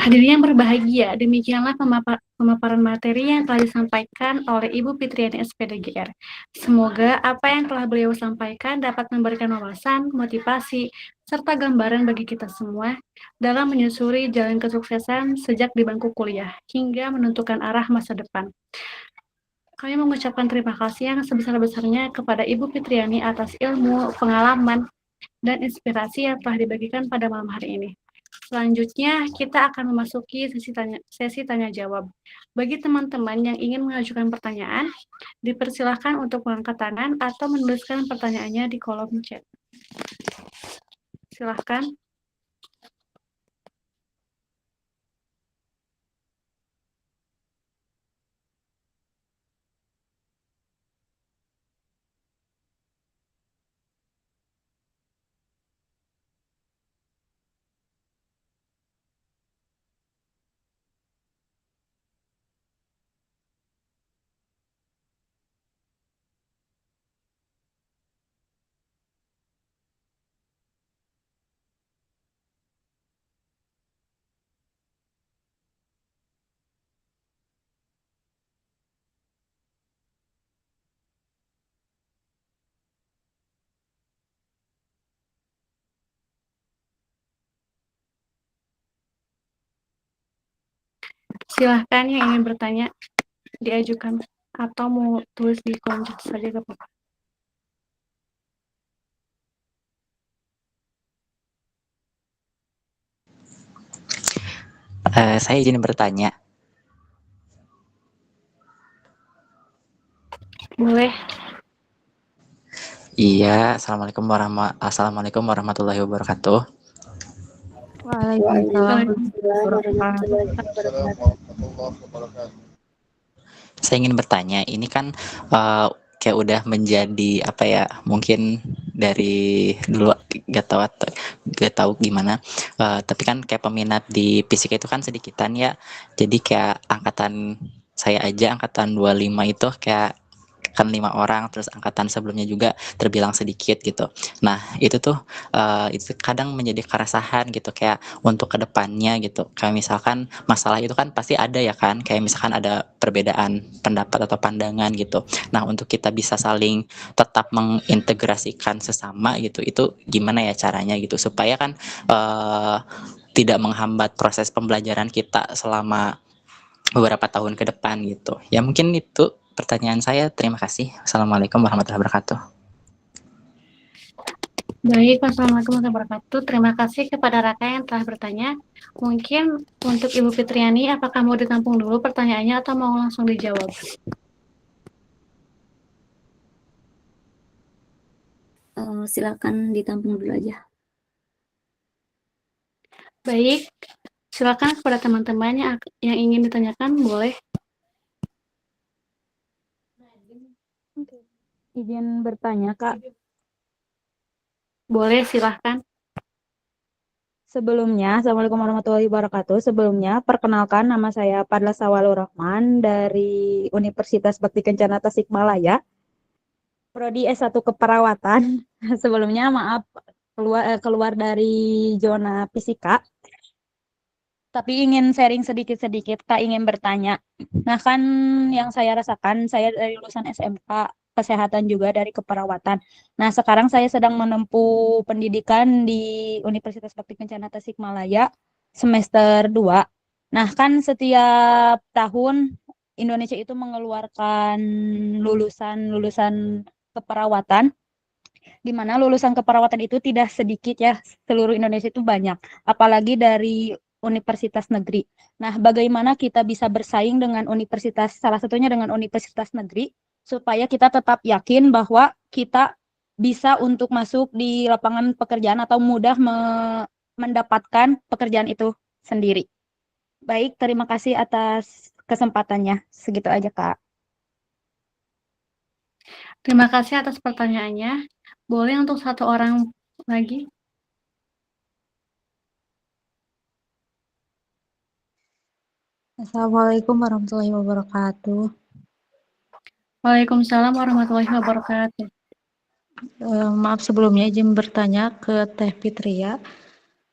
Hadirin yang berbahagia, demikianlah pemaparan materi yang telah disampaikan oleh Ibu Fitriani SPDGR. Semoga apa yang telah beliau sampaikan dapat memberikan wawasan, motivasi, serta gambaran bagi kita semua dalam menyusuri jalan kesuksesan sejak di bangku kuliah hingga menentukan arah masa depan. Kami mengucapkan terima kasih yang sebesar-besarnya kepada Ibu Fitriani atas ilmu, pengalaman, dan inspirasi yang telah dibagikan pada malam hari ini. Selanjutnya, kita akan memasuki sesi tanya jawab. Bagi teman-teman yang ingin mengajukan pertanyaan, dipersilahkan untuk mengangkat tangan atau menuliskan pertanyaannya di kolom chat. Silahkan. Silahkan yang ingin bertanya diajukan atau mau tulis di kolom chat saja gak apa-apa. Saya izin bertanya. Boleh. Iya, Assalamualaikum warahmatullahi wabarakatuh. Waalaikumsalam warahmatullahi wabarakatuh. Saya ingin bertanya, ini kan kayak udah menjadi apa ya? Mungkin dari dulu gak tahu gimana. Tapi kan kayak peminat di fisika itu kan sedikitan ya. Jadi kayak angkatan saya aja angkatan 25 itu kayak kan 5 orang, terus angkatan sebelumnya juga terbilang sedikit gitu. Nah itu tuh itu kadang menjadi keresahan gitu, kayak untuk kedepannya gitu. Kayak misalkan masalah itu kan pasti ada ya kan, kayak misalkan ada perbedaan pendapat atau pandangan gitu. Nah untuk kita bisa saling tetap mengintegrasikan sesama gitu, itu gimana ya caranya gitu supaya kan tidak menghambat proses pembelajaran kita selama beberapa tahun ke depan gitu. Ya mungkin itu pertanyaan saya. Terima kasih. Assalamualaikum warahmatullahi wabarakatuh. Baik, Wassalamualaikum warahmatullahi wabarakatuh. Terima kasih kepada Raka yang telah bertanya. Mungkin untuk Ibu Fitriani, apakah mau ditampung dulu pertanyaannya atau mau langsung dijawab? Silakan ditampung dulu aja. Baik, silakan kepada teman-teman yang ingin ditanyakan, boleh. Izin bertanya, Kak. Boleh, silahkan. Sebelumnya, Assalamualaikum warahmatullahi wabarakatuh. Sebelumnya, perkenalkan nama saya Padla Sawalur Rahman dari Universitas Bakti Kencana Tasikmalaya, Prodi S1 Keperawatan. Sebelumnya, maaf keluar dari zona fisika, tapi ingin sharing sedikit-sedikit, Kak, ingin bertanya. Nah, kan yang saya rasakan, saya dari lulusan SMK Kesehatan juga dari keperawatan. Nah, sekarang saya sedang menempuh pendidikan di Universitas Bakti Kencana Tasikmalaya semester 2. Nah, kan setiap tahun Indonesia itu mengeluarkan lulusan-lulusan keperawatan, di mana lulusan keperawatan itu tidak sedikit ya, seluruh Indonesia itu banyak, apalagi dari universitas negeri. Nah, bagaimana kita bisa bersaing dengan universitas, salah satunya dengan universitas negeri, supaya kita tetap yakin bahwa kita bisa untuk masuk di lapangan pekerjaan atau mudah mendapatkan pekerjaan itu sendiri. Baik, terima kasih atas kesempatannya. Segitu aja, Kak. Terima kasih atas pertanyaannya. Boleh untuk satu orang lagi? Assalamualaikum warahmatullahi wabarakatuh. Waalaikumsalam warahmatullahi wabarakatuh. Maaf sebelumnya izin bertanya ke Teh Fitria.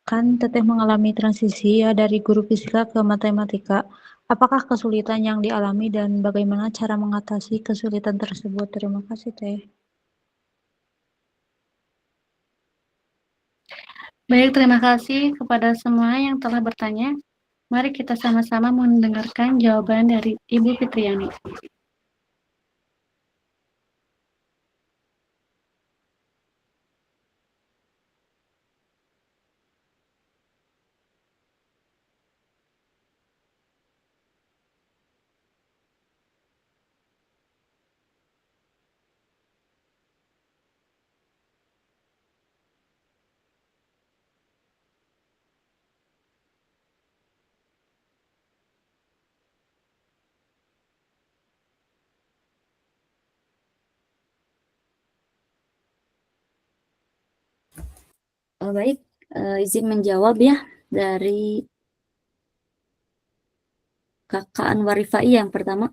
Kan Teteh mengalami transisi ya dari guru fisika ke matematika. Apakah kesulitan yang dialami dan bagaimana cara mengatasi kesulitan tersebut? Terima kasih, Teh. Baik, terima kasih kepada semua yang telah bertanya. Mari kita sama-sama mendengarkan jawaban dari Ibu Fitriani. Baik, izin menjawab ya dari Kakak Anwar Rifai yang pertama.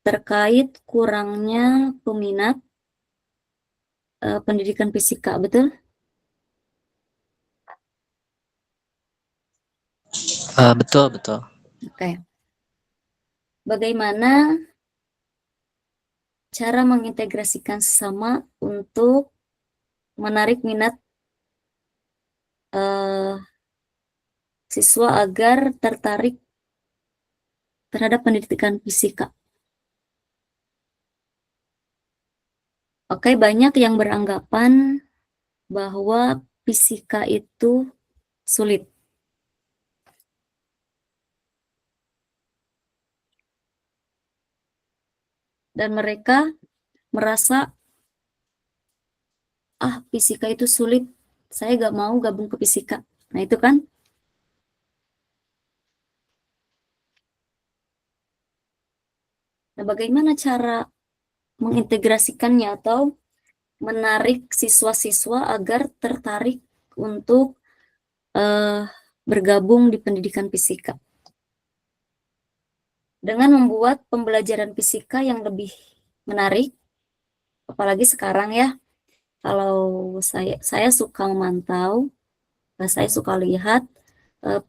Terkait kurangnya peminat pendidikan fisika, betul? Betul, betul. Oke. Bagaimana cara mengintegrasikan sesama untuk menarik minat siswa agar tertarik terhadap pendidikan fisika? Oke, banyak yang beranggapan bahwa fisika itu sulit. Dan mereka merasa, fisika itu sulit, saya gak mau gabung ke fisika. Nah, itu kan. Nah, bagaimana cara mengintegrasikannya atau menarik siswa-siswa agar tertarik untuk bergabung di pendidikan fisika? Dengan membuat pembelajaran fisika yang lebih menarik, apalagi sekarang ya, kalau saya suka memantau, saya suka lihat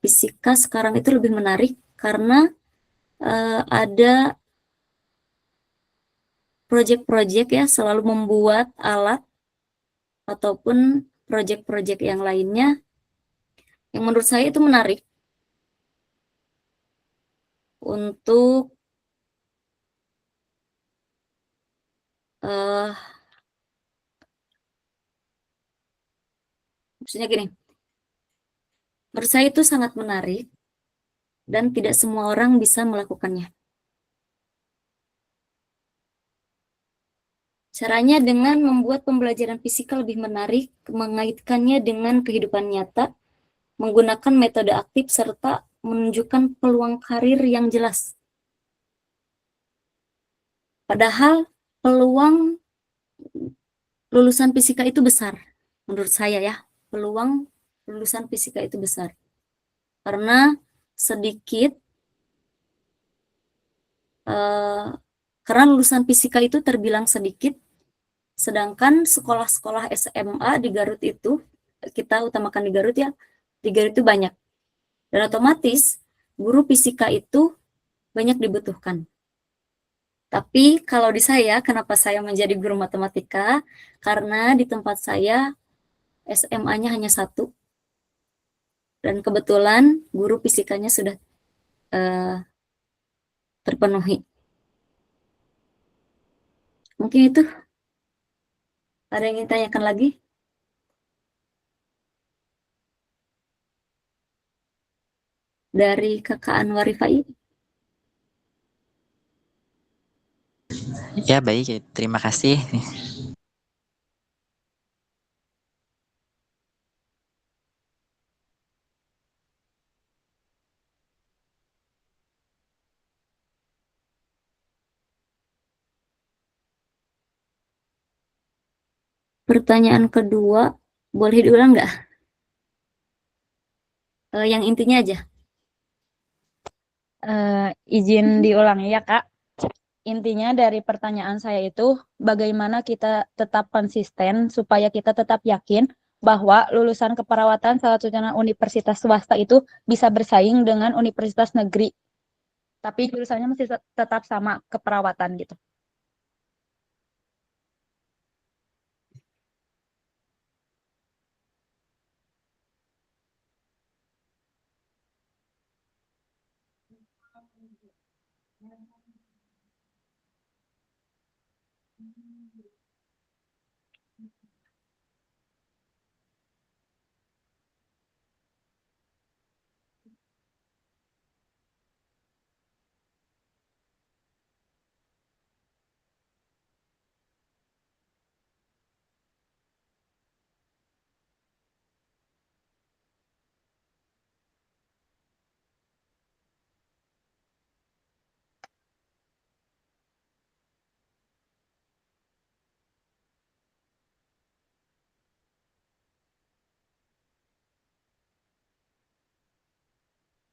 fisika sekarang itu lebih menarik karena ada proyek-proyek ya, selalu membuat alat ataupun proyek-proyek yang lainnya yang menurut saya itu menarik untuk maksudnya gini, menurut saya itu sangat menarik dan tidak semua orang bisa melakukannya. Caranya dengan membuat pembelajaran fisika lebih menarik, mengaitkannya dengan kehidupan nyata, menggunakan metode aktif, serta menunjukkan peluang karir yang jelas. Padahal peluang lulusan fisika itu besar, menurut saya ya. Peluang lulusan fisika itu besar. Karena sedikit, karena lulusan fisika itu terbilang sedikit, sedangkan sekolah-sekolah SMA di Garut itu, kita utamakan di Garut ya, di Garut itu banyak. Dan otomatis guru fisika itu banyak dibutuhkan. Tapi kalau di saya, kenapa saya menjadi guru matematika? Karena di tempat saya SMA-nya hanya satu. Dan kebetulan guru fisikanya sudah terpenuhi. Mungkin itu. Ada yang ingin tanyakan lagi? Dari Kakak Anwar Rifai. Ya baik, terima kasih. Pertanyaan kedua, boleh diulang nggak? Yang intinya aja. Izin diulangi ya Kak. Intinya dari pertanyaan saya itu, bagaimana kita tetap konsisten supaya kita tetap yakin bahwa lulusan keperawatan salah satunya universitas swasta itu bisa bersaing dengan universitas negeri. Tapi jurusannya masih tetap sama, keperawatan gitu.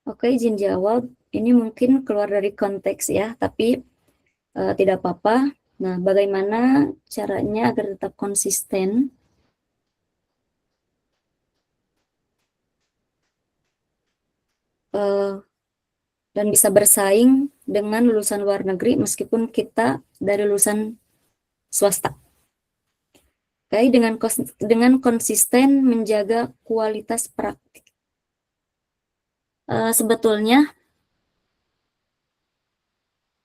Oke, izin jawab. Ini mungkin keluar dari konteks ya, tapi tidak apa-apa. Nah, bagaimana caranya agar tetap konsisten? Dan bisa bersaing dengan lulusan luar negeri meskipun kita dari lulusan swasta. Oke, dengan konsisten menjaga kualitas praktik. Sebetulnya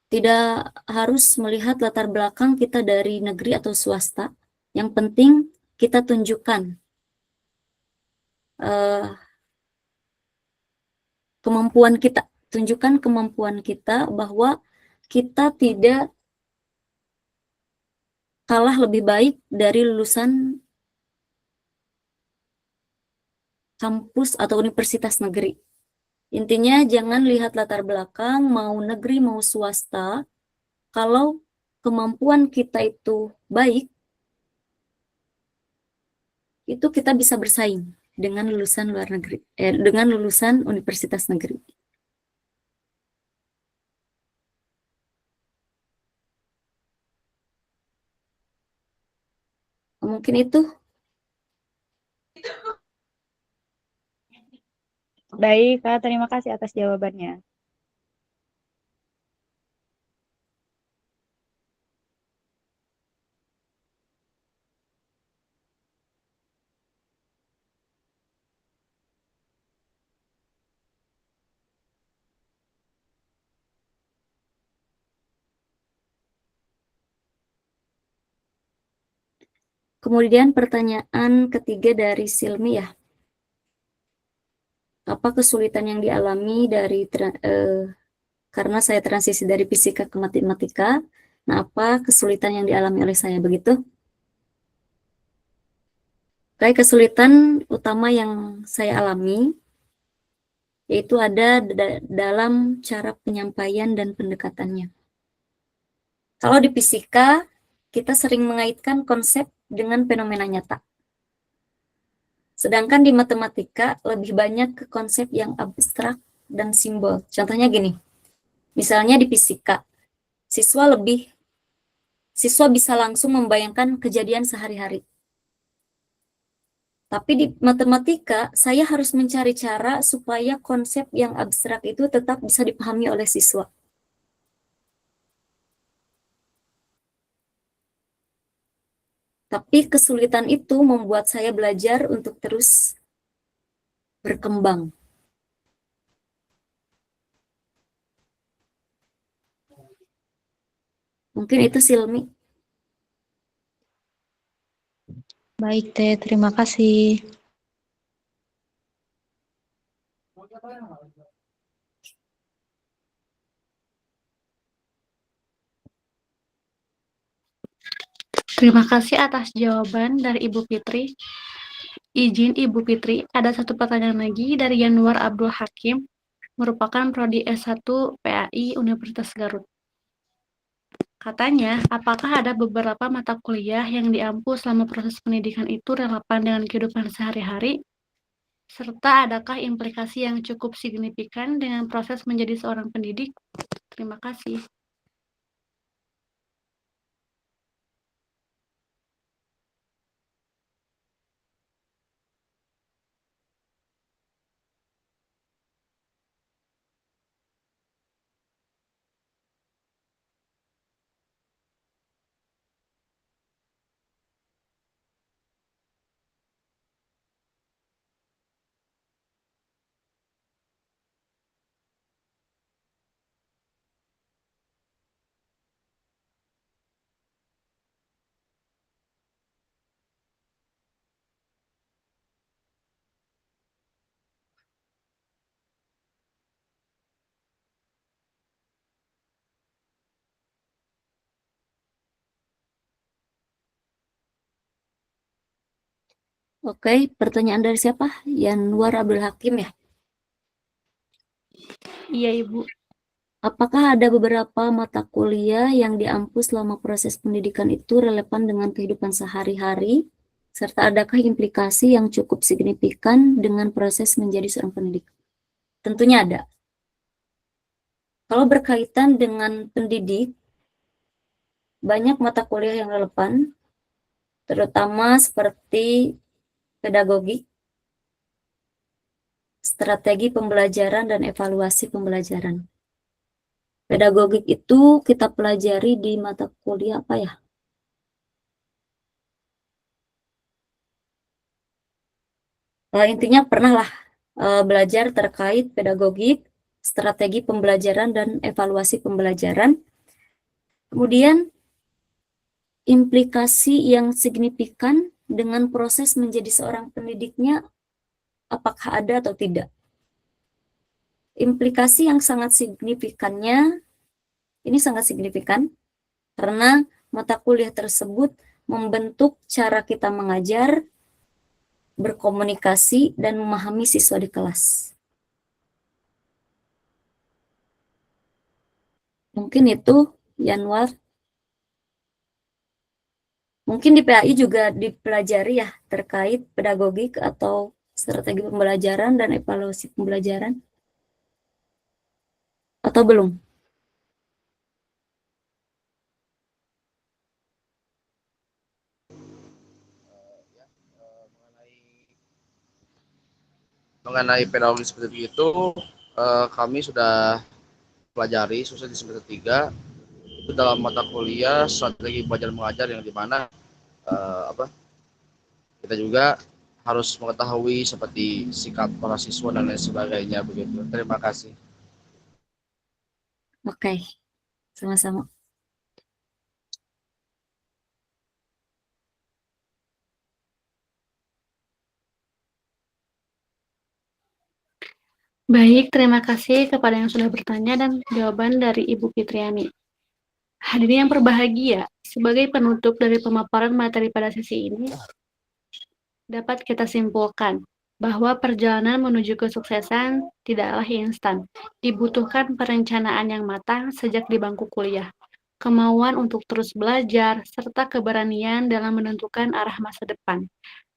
tidak harus melihat latar belakang kita dari negeri atau swasta. Yang penting kita tunjukkan kemampuan kita. Tunjukkan kemampuan kita bahwa kita tidak kalah lebih baik dari lulusan kampus atau universitas negeri. Intinya jangan lihat latar belakang, mau negeri mau swasta. Kalau kemampuan kita itu baik, itu kita bisa bersaing dengan lulusan luar negeri, dengan lulusan universitas negeri. Mungkin itu. Baik, Kak, terima kasih atas jawabannya. Kemudian pertanyaan ketiga dari Silmi ya. Apa kesulitan yang dialami dari karena saya transisi dari fisika ke matematika, Nah, apa kesulitan yang dialami oleh saya begitu? Kayak kesulitan utama yang saya alami yaitu ada dalam cara penyampaian dan pendekatannya. Kalau di fisika, kita sering mengaitkan konsep dengan fenomena nyata. Sedangkan di matematika lebih banyak ke konsep yang abstrak dan simbol. Contohnya gini, misalnya di fisika, siswa bisa langsung membayangkan kejadian sehari-hari. Tapi di matematika, saya harus mencari cara supaya konsep yang abstrak itu tetap bisa dipahami oleh siswa. Tapi kesulitan itu membuat saya belajar untuk terus berkembang. Mungkin itu Silmi. Baik, Teh. Terima kasih. Terima kasih atas jawaban dari Ibu Fitri. Izin Ibu Fitri, ada satu pertanyaan lagi dari Yanuar Abdul Hakim, merupakan Prodi S1 PAI Universitas Garut. Katanya, apakah ada beberapa mata kuliah yang diampu selama proses pendidikan itu relevan dengan kehidupan sehari-hari? Serta adakah implikasi yang cukup signifikan dengan proses menjadi seorang pendidik? Terima kasih. Oke, pertanyaan dari siapa? Yanuar Abdul Hakim ya? Iya, Ibu. Apakah ada beberapa mata kuliah yang diampu selama proses pendidikan itu relevan dengan kehidupan sehari-hari? Serta adakah implikasi yang cukup signifikan dengan proses menjadi seorang pendidik? Tentunya ada. Kalau berkaitan dengan pendidik, banyak mata kuliah yang relevan, terutama seperti pedagogik, strategi pembelajaran, dan evaluasi pembelajaran. Pedagogik itu kita pelajari di mata kuliah apa ya? Intinya pernahlah belajar terkait pedagogik, strategi pembelajaran, dan evaluasi pembelajaran. Kemudian implikasi yang signifikan dengan proses menjadi seorang pendidiknya, apakah ada atau tidak? Implikasi yang sangat signifikannya, ini sangat signifikan, karena mata kuliah tersebut membentuk cara kita mengajar, berkomunikasi, dan memahami siswa di kelas. Mungkin itu, Yanwar. Mungkin di PAI juga dipelajari ya terkait pedagogik atau strategi pembelajaran dan evaluasi pembelajaran. Atau belum? Mengenai fenomena seperti itu, kami sudah pelajari khususnya di semester 3 itu dalam mata kuliah strategi belajar mengajar yang dimana kita juga harus mengetahui seperti sikap para siswa dan lain sebagainya begitu. Terima kasih. Oke, sama-sama. Baik, terima kasih kepada yang sudah bertanya dan jawaban dari Ibu Fitriani. Hadirin yang berbahagia, sebagai penutup dari pemaparan materi pada sesi ini, dapat kita simpulkan bahwa perjalanan menuju kesuksesan tidaklah instan. Dibutuhkan perencanaan yang matang sejak di bangku kuliah, kemauan untuk terus belajar, serta keberanian dalam menentukan arah masa depan.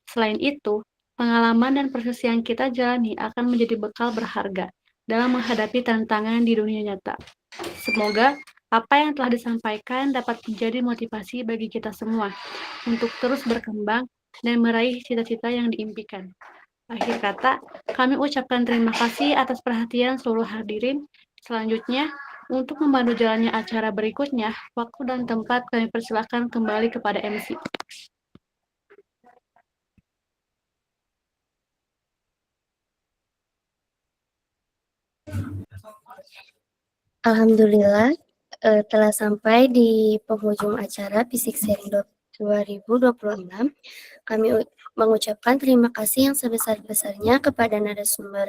Selain itu, pengalaman dan proses yang kita jalani akan menjadi bekal berharga dalam menghadapi tantangan di dunia nyata. Semoga apa yang telah disampaikan dapat menjadi motivasi bagi kita semua untuk terus berkembang dan meraih cita-cita yang diimpikan. Akhir kata, kami ucapkan terima kasih atas perhatian seluruh hadirin. Selanjutnya, untuk membantu jalannya acara berikutnya, waktu dan tempat kami persilahkan kembali kepada MC. Alhamdulillah, telah sampai di penghujung acara Fisik Seri 2026. Kami mengucapkan terima kasih yang sebesar-besarnya kepada narasumber,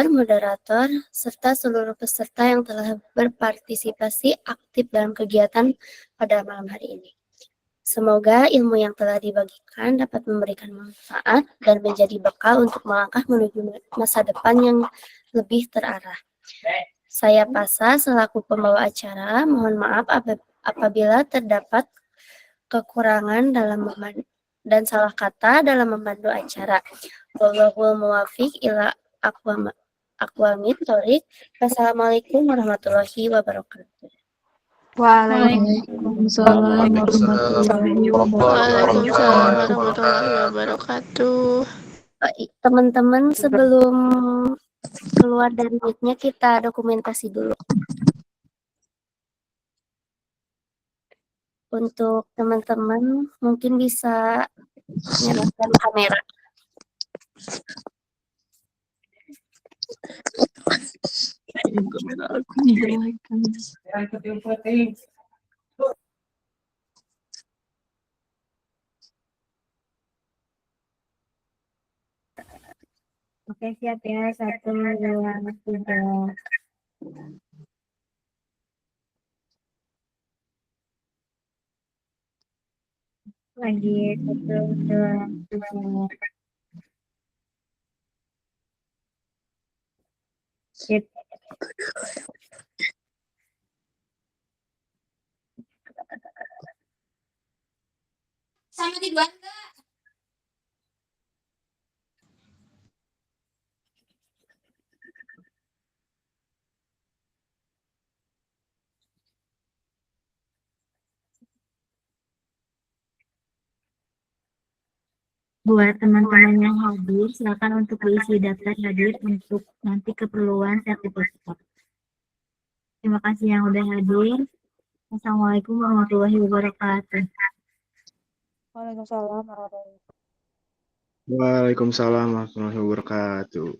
moderator, serta seluruh peserta yang telah berpartisipasi aktif dalam kegiatan pada malam hari ini. Semoga ilmu yang telah dibagikan dapat memberikan manfaat dan menjadi bekal untuk melangkah menuju masa depan yang lebih terarah. Saya Pasa selaku pembawa acara, mohon maaf apabila terdapat kekurangan dan salah kata dalam membantu acara. Wallahul muwafiq ila aqwamit thoriq. Wassalamualaikum warahmatullahi wabarakatuh. Waalaikumsalam warahmatullahi wabarakatuh. Teman-teman, sebelum keluar dari mic-nya kita dokumentasi dulu. Untuk teman-teman mungkin bisa nyalakan kamera. Kamera aku dijelekan. Oke, siap ya. 1, 2, 3. Lagi 1, 2, 3. Sip. Sama tiduran enggak? Buat teman-teman yang hadir, silakan untuk diisi daftar hadir untuk nanti keperluan sertifikat. Terima kasih yang udah hadir. Assalamualaikum warahmatullahi wabarakatuh. Waalaikumsalam warahmatullahi wabarakatuh. Waalaikumsalam warahmatullahi wabarakatuh.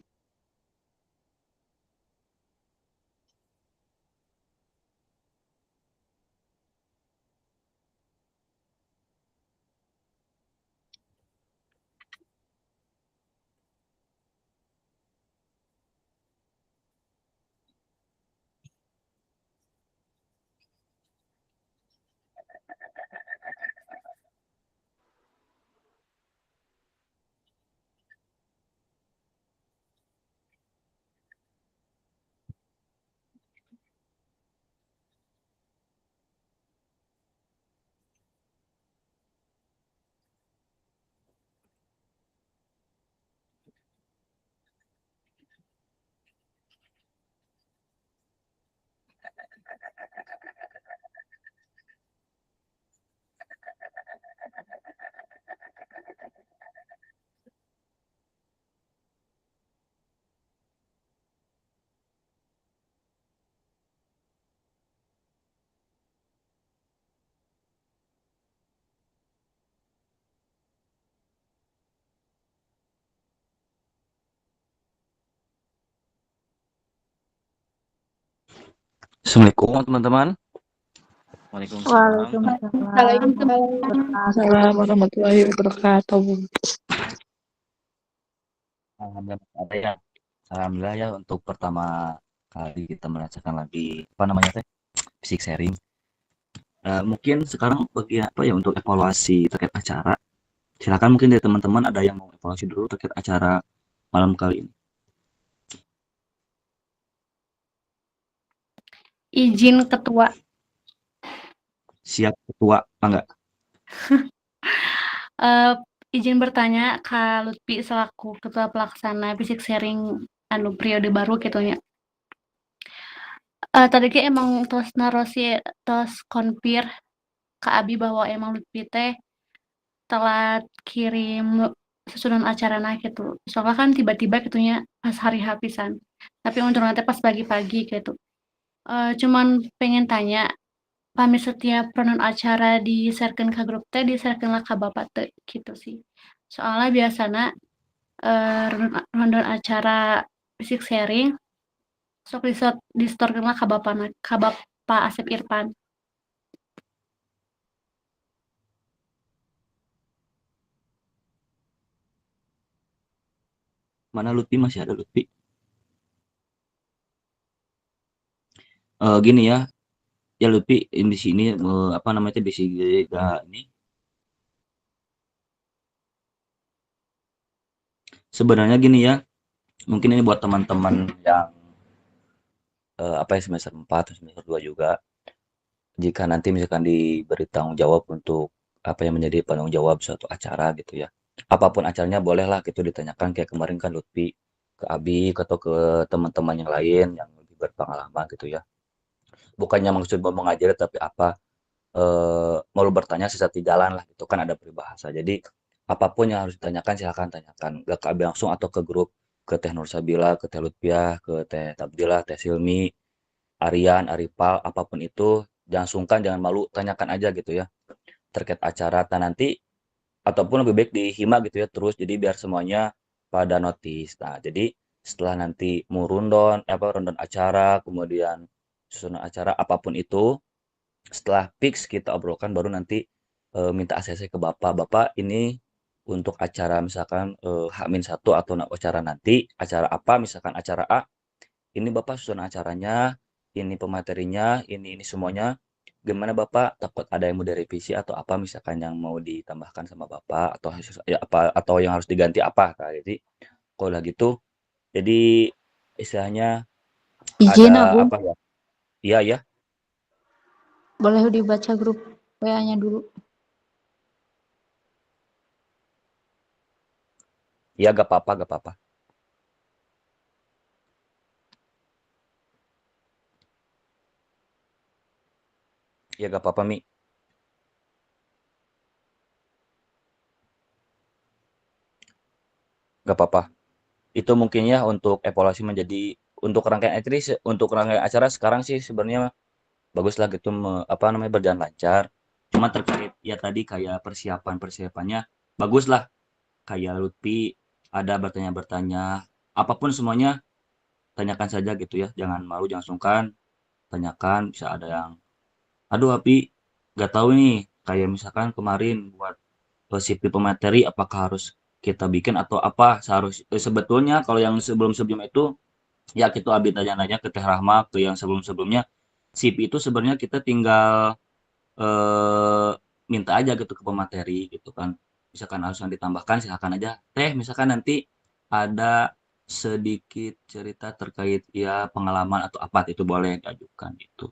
Assalamualaikum teman-teman. Waalaikumsalam. Waalaikumsalam warahmatullahi wabarakatuh. Alhamdulillah ya untuk pertama kali kita merasakan lagi apa namanya teh fisik sharing. Mungkin sekarang bagian apa ya untuk evaluasi terkait acara. Silakan mungkin dari teman-teman ada yang mau evaluasi dulu terkait acara malam kali ini. Izin ketua. Siap ketua, enggak? Izin bertanya Kak Lutfi selaku ketua pelaksana fisik sharing anu periode baru gitunya. Tadi ge emang tos narosi tos konfir Kak Abi bahwa emang Lutfi teh telat kirim susunan acarana gitu. Soalnya kan tiba-tiba gitunya pas hari hapisan. Tapi untuk nanti pas pagi-pagi gitu. Cuman pengen tanya, pamit setiap ronon acara di-sharekeun ka grup teh di-sharekeun lah ka Bapak teh gitu sih. Soalnya biasana rondon acara fisik sharing sok di-storekeun lah ka Bapak Asep Irfan. Mana Lutfi, masih ada Lutfi? Gini ya, ya Lutfi di sini apa namanya di sini ini sebenarnya gini ya, mungkin ini buat teman-teman yang apa ya semester 4 atau semester 2 juga. Jika nanti misalkan diberi tanggung jawab untuk apa yang menjadi penanggung jawab suatu acara gitu ya. Apapun acaranya bolehlah gitu ditanyakan kayak kemarin kan Lutfi ke Abi atau ke teman-teman yang lain yang lebih berpengalaman gitu ya. Bukannya maksud mau mengajari tapi apa mau bertanya sesat di jalan lah itu kan ada peribahasa. Jadi apapun yang harus ditanyakan silahkan tanyakan. Gak ke Abi langsung atau ke grup ke Teh Nur Sabila, ke Teh Lutfiah, ke Teh Tabdila, Teh Silmi, Aryan, Arifal, apapun itu jangan sungkan, jangan malu, tanyakan aja gitu ya terkait acara. Nanti ataupun lebih baik dihima gitu ya terus jadi biar semuanya pada notice. Nah, jadi setelah nanti mau rundown rundown acara, kemudian susunan acara apapun itu, setelah fix kita obrolkan baru nanti minta ACC ke Bapak. Bapak ini untuk acara misalkan H-1 atau acara nanti, acara apa misalkan acara A, ini Bapak susunan acaranya, ini pematerinya, ini semuanya. Gimana Bapak? Takut ada yang mau direvisi atau apa misalkan yang mau ditambahkan sama Bapak atau ya apa atau yang harus diganti apa Kak. Jadi kalau lah gitu jadi istilahnya Izin ada Abu, apa ya? Iya ya. boleh dibaca grup WA-nya dulu. Iya gak apa-apa, gak apa-apa. Iya gak apa-apa Mi. Gak apa-apa. Itu mungkin ya untuk evaluasi menjadi untuk rangkaian acara sekarang sih sebenarnya bagus lah gitu apa namanya berjalan lancar. Cuma terkait ya tadi kayak persiapannya bagus lah. Kayak Lutfi ada bertanya-bertanya apapun semuanya tanyakan saja gitu ya. Jangan malu, jangan sungkan. Tanyakan bisa ada yang aduh Api gak tahu nih kayak misalkan kemarin buat sipil pemateri apakah harus kita bikin atau apa sebetulnya kalau yang sebelum-sebelum itu ya kita Abi tanya-tanya ke Teh Rahma ke yang sebelum-sebelumnya SIP itu sebenarnya kita tinggal eh, minta aja gitu ke pemateri gitu kan misalkan harus yang ditambahkan silakan aja Teh misalkan nanti ada sedikit cerita terkait ya pengalaman atau apa itu boleh diajukan itu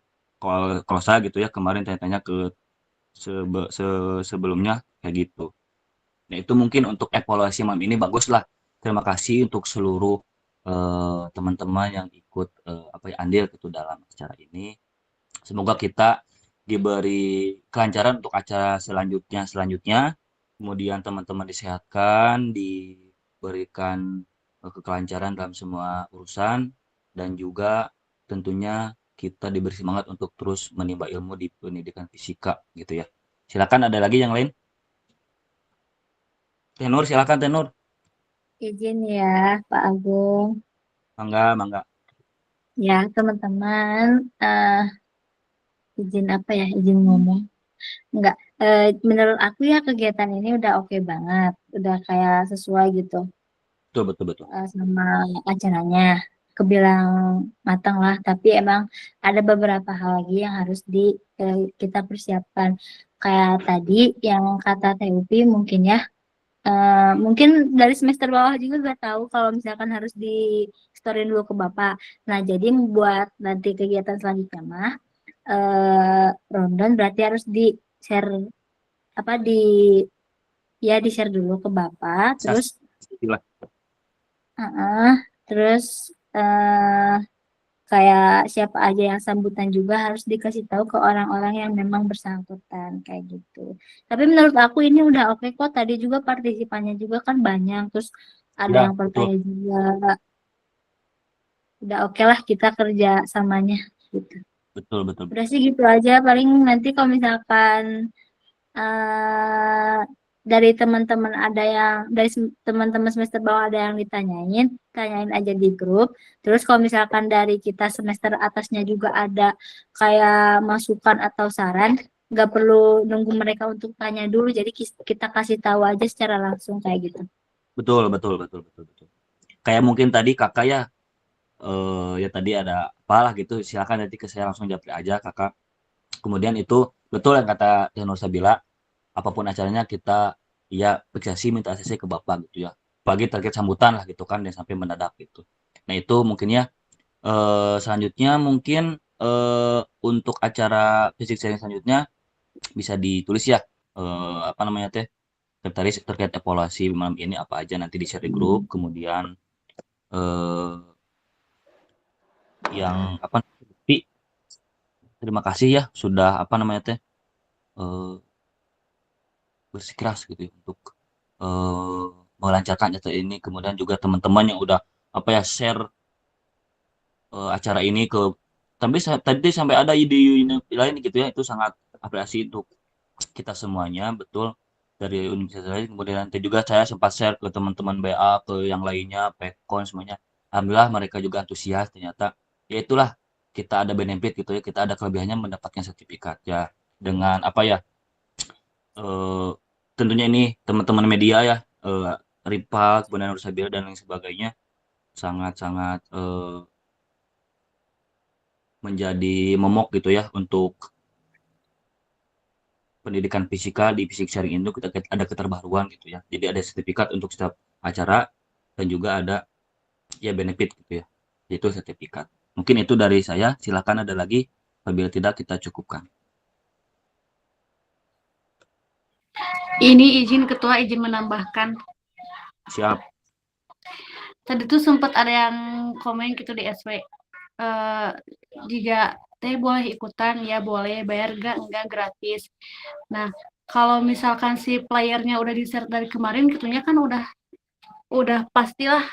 kalau saya gitu ya kemarin tanya-tanya ke sebelumnya kayak gitu. Nah, itu mungkin untuk evaluasi malam ini bagus lah. Terima kasih untuk seluruh teman-teman yang ikut apa ya andil gitu dalam acara ini. Semoga kita diberi kelancaran untuk acara selanjutnya. Kemudian teman-teman disehatkan, diberikan kelancaran dalam semua urusan dan juga tentunya kita diberi semangat untuk terus menimba ilmu di pendidikan fisika gitu ya. Silakan ada lagi yang lain? Tenur, silakan Tenur. Izin ya, Pak Agung. Mangga, mangga. Ya, teman-teman, izin apa ya? Izin ngomong. Enggak, menurut aku ya kegiatan ini udah oke banget. Udah kayak sesuai gitu Betul, betul, betul. sama acaranya. kebilang matang lah, tapi emang ada beberapa hal lagi yang harus kita persiapkan. Kayak tadi yang kata Teh Upi mungkin ya, mungkin dari semester bawah juga gak tahu kalau misalkan harus di storyin dulu ke Bapak. Nah, jadi buat nanti kegiatan selanjutnya mah rundown berarti harus di share apa di share dulu ke Bapak, terus Istilah. terus kayak siapa aja yang sambutan juga harus dikasih tahu ke orang-orang yang memang bersangkutan kayak gitu. Tapi menurut aku ini udah oke kok. Tadi juga partisipannya juga kan banyak, terus ada Ya, yang betul. bertanya juga. Udah oke lah kita kerja samanya gitu. Betul, betul. Udah sih gitu aja. Paling nanti kalau misalkan eh dari teman-teman teman-teman semester bawah ada yang tanyain aja di grup. Terus kalau misalkan dari kita semester atasnya juga ada kayak masukan atau saran, nggak perlu nunggu mereka untuk tanya dulu. Jadi kita kasih tahu aja secara langsung kayak gitu. Betul, betul, betul, betul, betul. Kayak mungkin tadi kakak ya, ya tadi ada apalah gitu, silakan nanti ke saya langsung japri aja kakak. Kemudian itu betul yang kata Teh Nur Sabila, apapun acaranya kita ya apresiasi minta ACC ke Bapak gitu ya. Apalagi terkait sambutan lah gitu kan, dan sampai mendadak gitu. Nah itu mungkin ya, selanjutnya mungkin untuk acara fisik sharing selanjutnya bisa ditulis ya, apa namanya teh, terkait evaluasi malam ini apa aja, nanti di share di grup. Kemudian eh, yang apa, Pi, terima kasih ya sudah apa namanya teh, eh, bersikeras gitu ya untuk eh, melancarkan acara ini. Kemudian juga teman-teman yang udah apa ya share acara ini ke, tapi tadi sampai ada ide lain gitu ya, itu sangat apresiasi untuk kita semuanya, betul, dari universitas lain. Kemudian nanti juga saya sempat share ke teman-teman BA, ke yang lainnya, Pekon semuanya. Alhamdulillah mereka juga antusias ternyata. Ya itulah, kita ada benefit gitu ya, kita ada kelebihannya mendapatkan sertifikat ya, dengan apa ya, eh, tentunya ini teman-teman media ya, Ripa, kemudian Nursabila dan lain sebagainya, sangat-sangat menjadi momok gitu ya untuk pendidikan fisika di fisik sharing itu. Kita ada keterbaruan gitu ya. Jadi ada sertifikat untuk setiap acara, dan juga ada ya benefit gitu ya. Itu sertifikat. Mungkin itu dari saya. Silakan ada lagi. Apabila tidak kita cukupkan. Ini Ketua izin menambahkan. Siap. Tadi tuh sempat ada yang komen gitu di SW. Jika Teh boleh ikutan, ya boleh. Bayar enggak gratis. Nah, kalau misalkan si playernya udah di-share dari kemarin, gitunya kan udah pastilah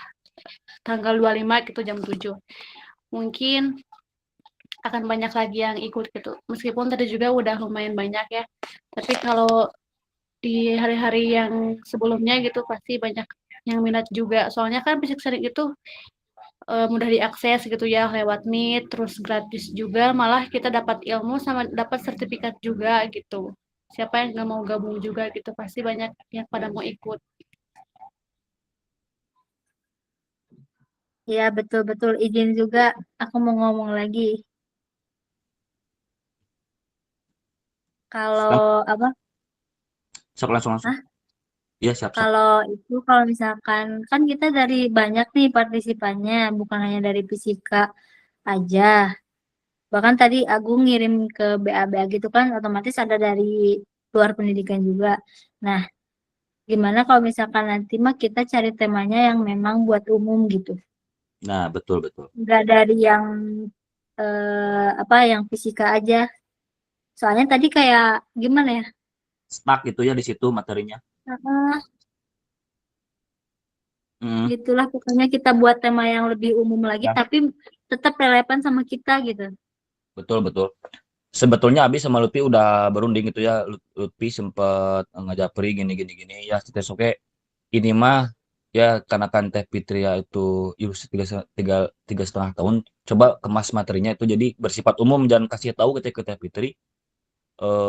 tanggal 25 gitu jam 7. Mungkin akan banyak lagi yang ikut gitu. Meskipun tadi juga udah lumayan banyak ya. Tapi kalau di hari-hari yang sebelumnya gitu pasti banyak yang minat juga. Soalnya kan fisik sharing itu mudah diakses gitu ya lewat Meet, terus gratis juga, malah kita dapat ilmu sama dapat sertifikat juga gitu. Siapa yang nggak mau gabung juga gitu, pasti banyak yang pada mau ikut. Ya, betul-betul izin juga aku mau ngomong lagi. Kalau apa? Sok langsung. Hah? Iya, siap. Kalau misalkan kan kita dari banyak nih partisipannya, bukan hanya dari fisika aja. Bahkan tadi Agung ngirim ke BA gitu kan, otomatis ada dari luar pendidikan juga. Nah, gimana kalau misalkan nanti mah kita cari temanya yang memang buat umum gitu. Nah, betul. Nggak dari yang yang fisika aja. Soalnya tadi kayak gimana ya? Stuck gitu ya di situ materinya. Gitulah pokoknya kita buat tema yang lebih umum lagi, Ya. tapi tetap relevan sama kita gitu. Betul. Sebetulnya Abi sama Lutfi udah berunding gitu ya. Lutfi sempet ngajapri gini ya, tes oke. Ini mah ya karena kan Teh Fitria itu usia 3,5 tahun, coba kemas materinya itu jadi bersifat umum, jangan kasih tahu ke Teh Fitri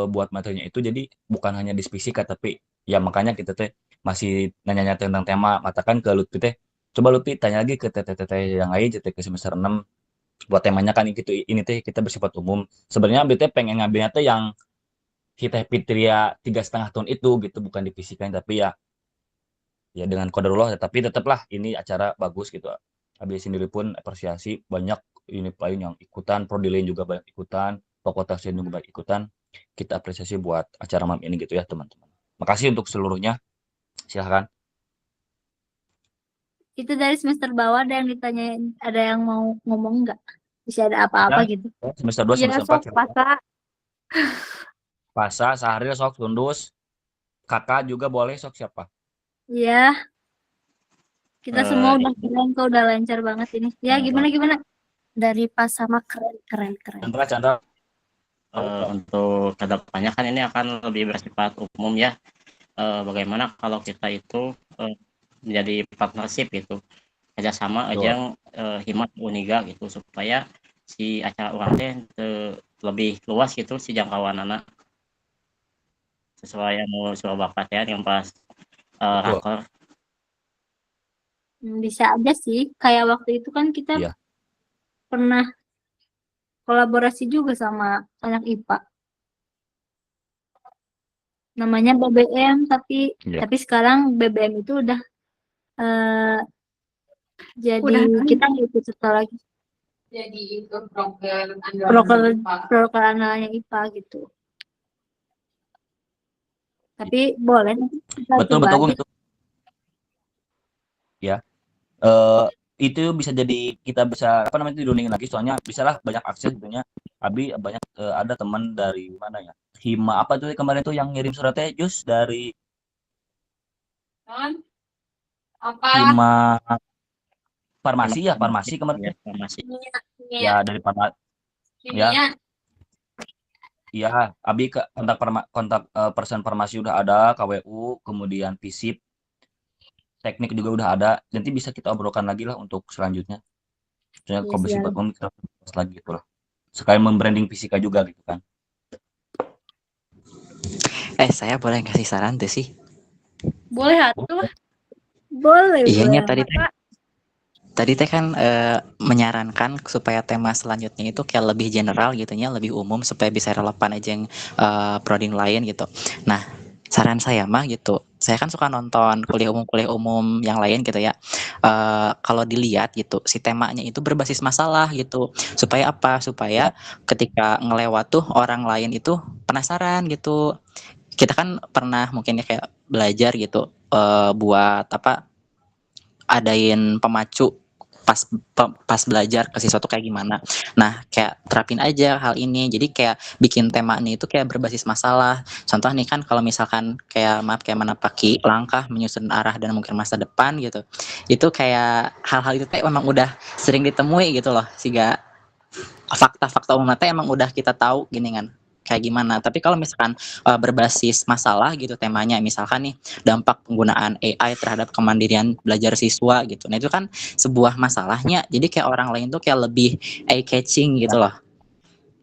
buat materinya itu jadi bukan hanya di fisika, tapi ya makanya kita teh masih nanya-nanya tentang tema, katakan ke Lutfi teh Coba Lutfi tanya lagi ke teteh-teteh yang lain, teteh ke semester 6 buat temanya kan gitu, ini teh kita bersifat umum. Sebenarnya BT pengen ngambilnya teh yang kita Fitria 3,5 tahun itu gitu, bukan di fisika, tapi ya dengan qadarullah, tapi tetaplah ini acara bagus gitu. Habis sendiri pun apresiasi banyak unit lain yang ikutan, prodi lain juga banyak ikutan, fakultas lain juga banyak ikutan. Kita apresiasi buat acara malam ini gitu ya teman-teman. Makasih untuk seluruhnya. Silahkan. Itu dari semester bawah ada yang ditanyain, ada yang mau ngomong nggak? Bisa ada apa-apa Ya, gitu. semester 2, Iya, semester 4. sok Pasa. Pasa, Sahril, sok Tundus. Kakak juga boleh, sok siapa? Iya, kita semua Eh, udah keren kok, udah lancar banget ini. Ya, gimana? Dari Pasama keren. Chandra, Chandra. untuk kedepannya kan ini akan lebih bersifat umum ya. Bagaimana kalau kita itu menjadi partnership gitu, kerjasama Betul. aja yang Himat Uniga gitu, supaya si acara orang teh lebih luas gitu si jangkauan anak sesuai yang mau sesuai bakat ya yang pas Betul. rakor. Bisa aja sih. Kayak waktu itu kan kita Iya. pernah kolaborasi juga sama anak IPA. Namanya BBM, tapi Iya. sekarang BBM itu udah jadi kita nggak ikut serta lagi. Jadi itu proker Proker andalannya IPA gitu. Tapi boleh nanti kita Betul, coba betul aja. gitu. Ya. Itu bisa jadi kita bisa apa namanya itu didongengin lagi, soalnya bisalah banyak akses gitunya. Abi banyak ada teman dari mana ya? Hima apa tuh kemarin tuh yang ngirim suratnya Jus dari apa Hima farmasi ya, farmasi kemarin. Ya, farmasi. Ya dari farmasi. Ya. Iya, Abi ke kontak person farmasi udah ada, KWU, kemudian FISIP, teknik juga udah ada. Nanti bisa kita obrolkan lagi lah untuk selanjutnya. Soalnya Iya, kalau bersifat siap. umum kita bahas lagi gitu lah. Sekalian membranding fisika juga gitu kan. Saya boleh kasih saran tuh sih? Boleh atuh. Boleh. Iyanya tadi teh kan menyarankan supaya tema selanjutnya itu kayak lebih general gitu ya, lebih umum supaya bisa relevan aja yang prodi lain gitu. Nah, saran saya mah gitu, saya kan suka nonton kuliah umum yang lain gitu ya. Kalau dilihat gitu, si temanya itu berbasis masalah gitu. Supaya apa? Supaya ketika ngelewat tuh orang lain itu penasaran gitu. Kita kan pernah mungkin ya kayak belajar gitu buat apa? Adain pemacu pas belajar ke siswa tuh kayak gimana. Nah, kayak terapin aja hal ini. Jadi kayak bikin temanya itu kayak berbasis masalah. Contoh nih kan kalau misalkan kayak menapaki langkah menyusun arah dan mungkin masa depan gitu. Itu kayak hal-hal itu kayak memang udah sering ditemui gitu loh. Sehingga fakta-fakta umumnya emang udah kita tahu gini kan kayak gimana. Tapi kalau misalkan berbasis masalah gitu temanya, misalkan nih dampak penggunaan AI terhadap kemandirian belajar siswa gitu. Nah itu kan sebuah masalahnya. Jadi kayak orang lain tuh kayak lebih eye catching gitu loh.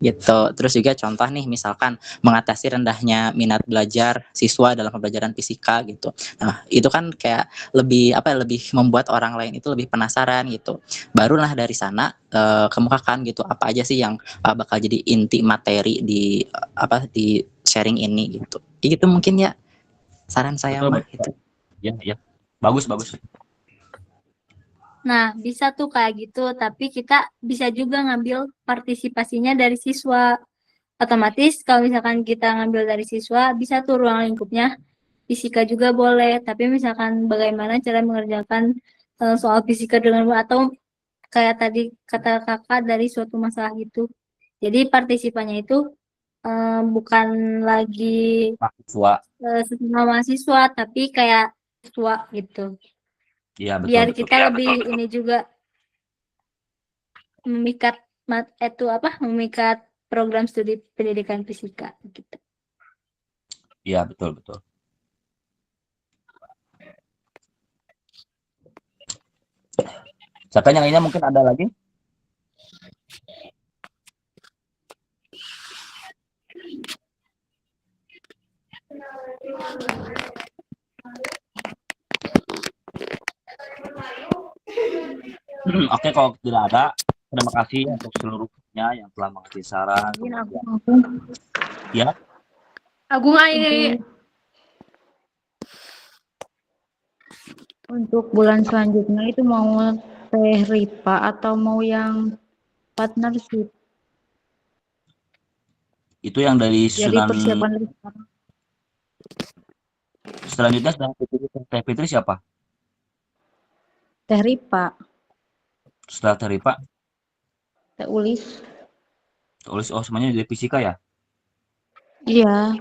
Gitu. Terus juga contoh nih misalkan mengatasi rendahnya minat belajar siswa dalam pembelajaran fisika gitu. Nah, itu kan kayak lebih lebih membuat orang lain itu lebih penasaran gitu. Barulah dari sana kemukakan gitu apa aja sih yang bakal jadi inti materi di di sharing ini gitu. Gitu mungkin ya saran saya Betul, mah betul. gitu. Iya. Bagus. Nah, bisa tuh kayak gitu, tapi kita bisa juga ngambil partisipasinya dari siswa. Otomatis kalau misalkan kita ngambil dari siswa, bisa tuh ruang lingkupnya fisika juga boleh, tapi misalkan bagaimana cara mengerjakan soal fisika dengan atau kayak tadi kata kakak dari suatu masalah gitu. Jadi partisipannya itu bukan lagi Mahasiswa. sesama mahasiswa, tapi kayak siswa gitu. Iya, betul. Biar kita lebih ini juga memikat program studi pendidikan fisika gitu. Iya, betul. Siapa yang lainnya mungkin ada lagi? Oke, kalau tidak ada, terima kasih untuk seluruhnya yang telah mengasih saran. Mungkin aku Kemudian, langsung ya, Agung Ai. untuk bulan selanjutnya itu mau Teh Ripa atau mau yang partnership. itu yang dari Jadi Sunan persiapan dari sekarang. selanjutnya setelah Teh Fitri siapa? Teh Ripa, Setelah Teh Ripa, Teh Ulis. tulis semuanya dari fisika ya? Iya,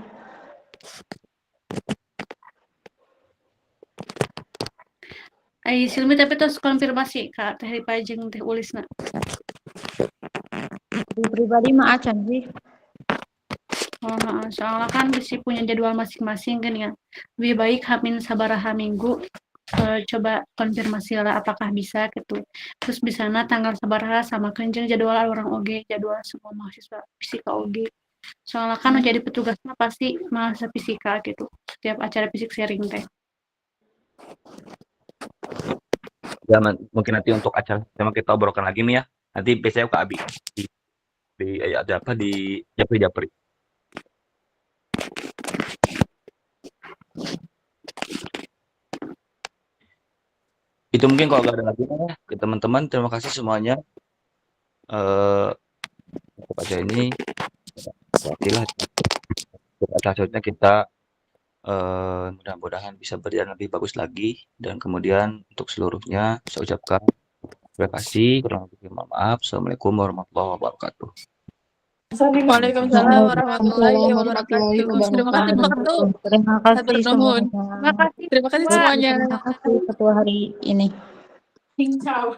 Ai Silmi tapi terus konfirmasi Kak Teh Ripa jeung Teh Ulisna. di pribadi mah acan sih. Oh, soalnya kan mesti punya jadwal masing-masing kan ya. Lebih baik hamin sabaraha minggu coba konfirmasi lah apakah bisa gitu. Terus di sana tanggal sabaraha sama jeung jadwal orang oge, jadwal semua mahasiswa fisika oge. Soalnya kan jadi petugasnya pasti mahasiswa fisika gitu. Setiap acara fisik sharing teh. Ya, mungkin nanti untuk acara sama kita obrolkan lagi nih ya. Nanti biasanya ke Abi di ada apa di Japri. Itu mungkin kalau nggak ada lagi ya, ke teman-teman terima kasih semuanya. Untuk acara ini berartilah acara selanjutnya kita mudah-mudahan bisa berjalan lebih bagus lagi, dan kemudian untuk seluruhnya saya ucapkan terima kasih, kurang lebih mohon maaf. Assalamualaikum warahmatullahi wabarakatuh. Waalaikumsalam warahmatullahi wabarakatuh. Terima kasih Pak Ketua. Terima kasih Hatur nuhun. semuanya. Terima kasih semuanya. Terima kasih ketua hari ini. Ciao.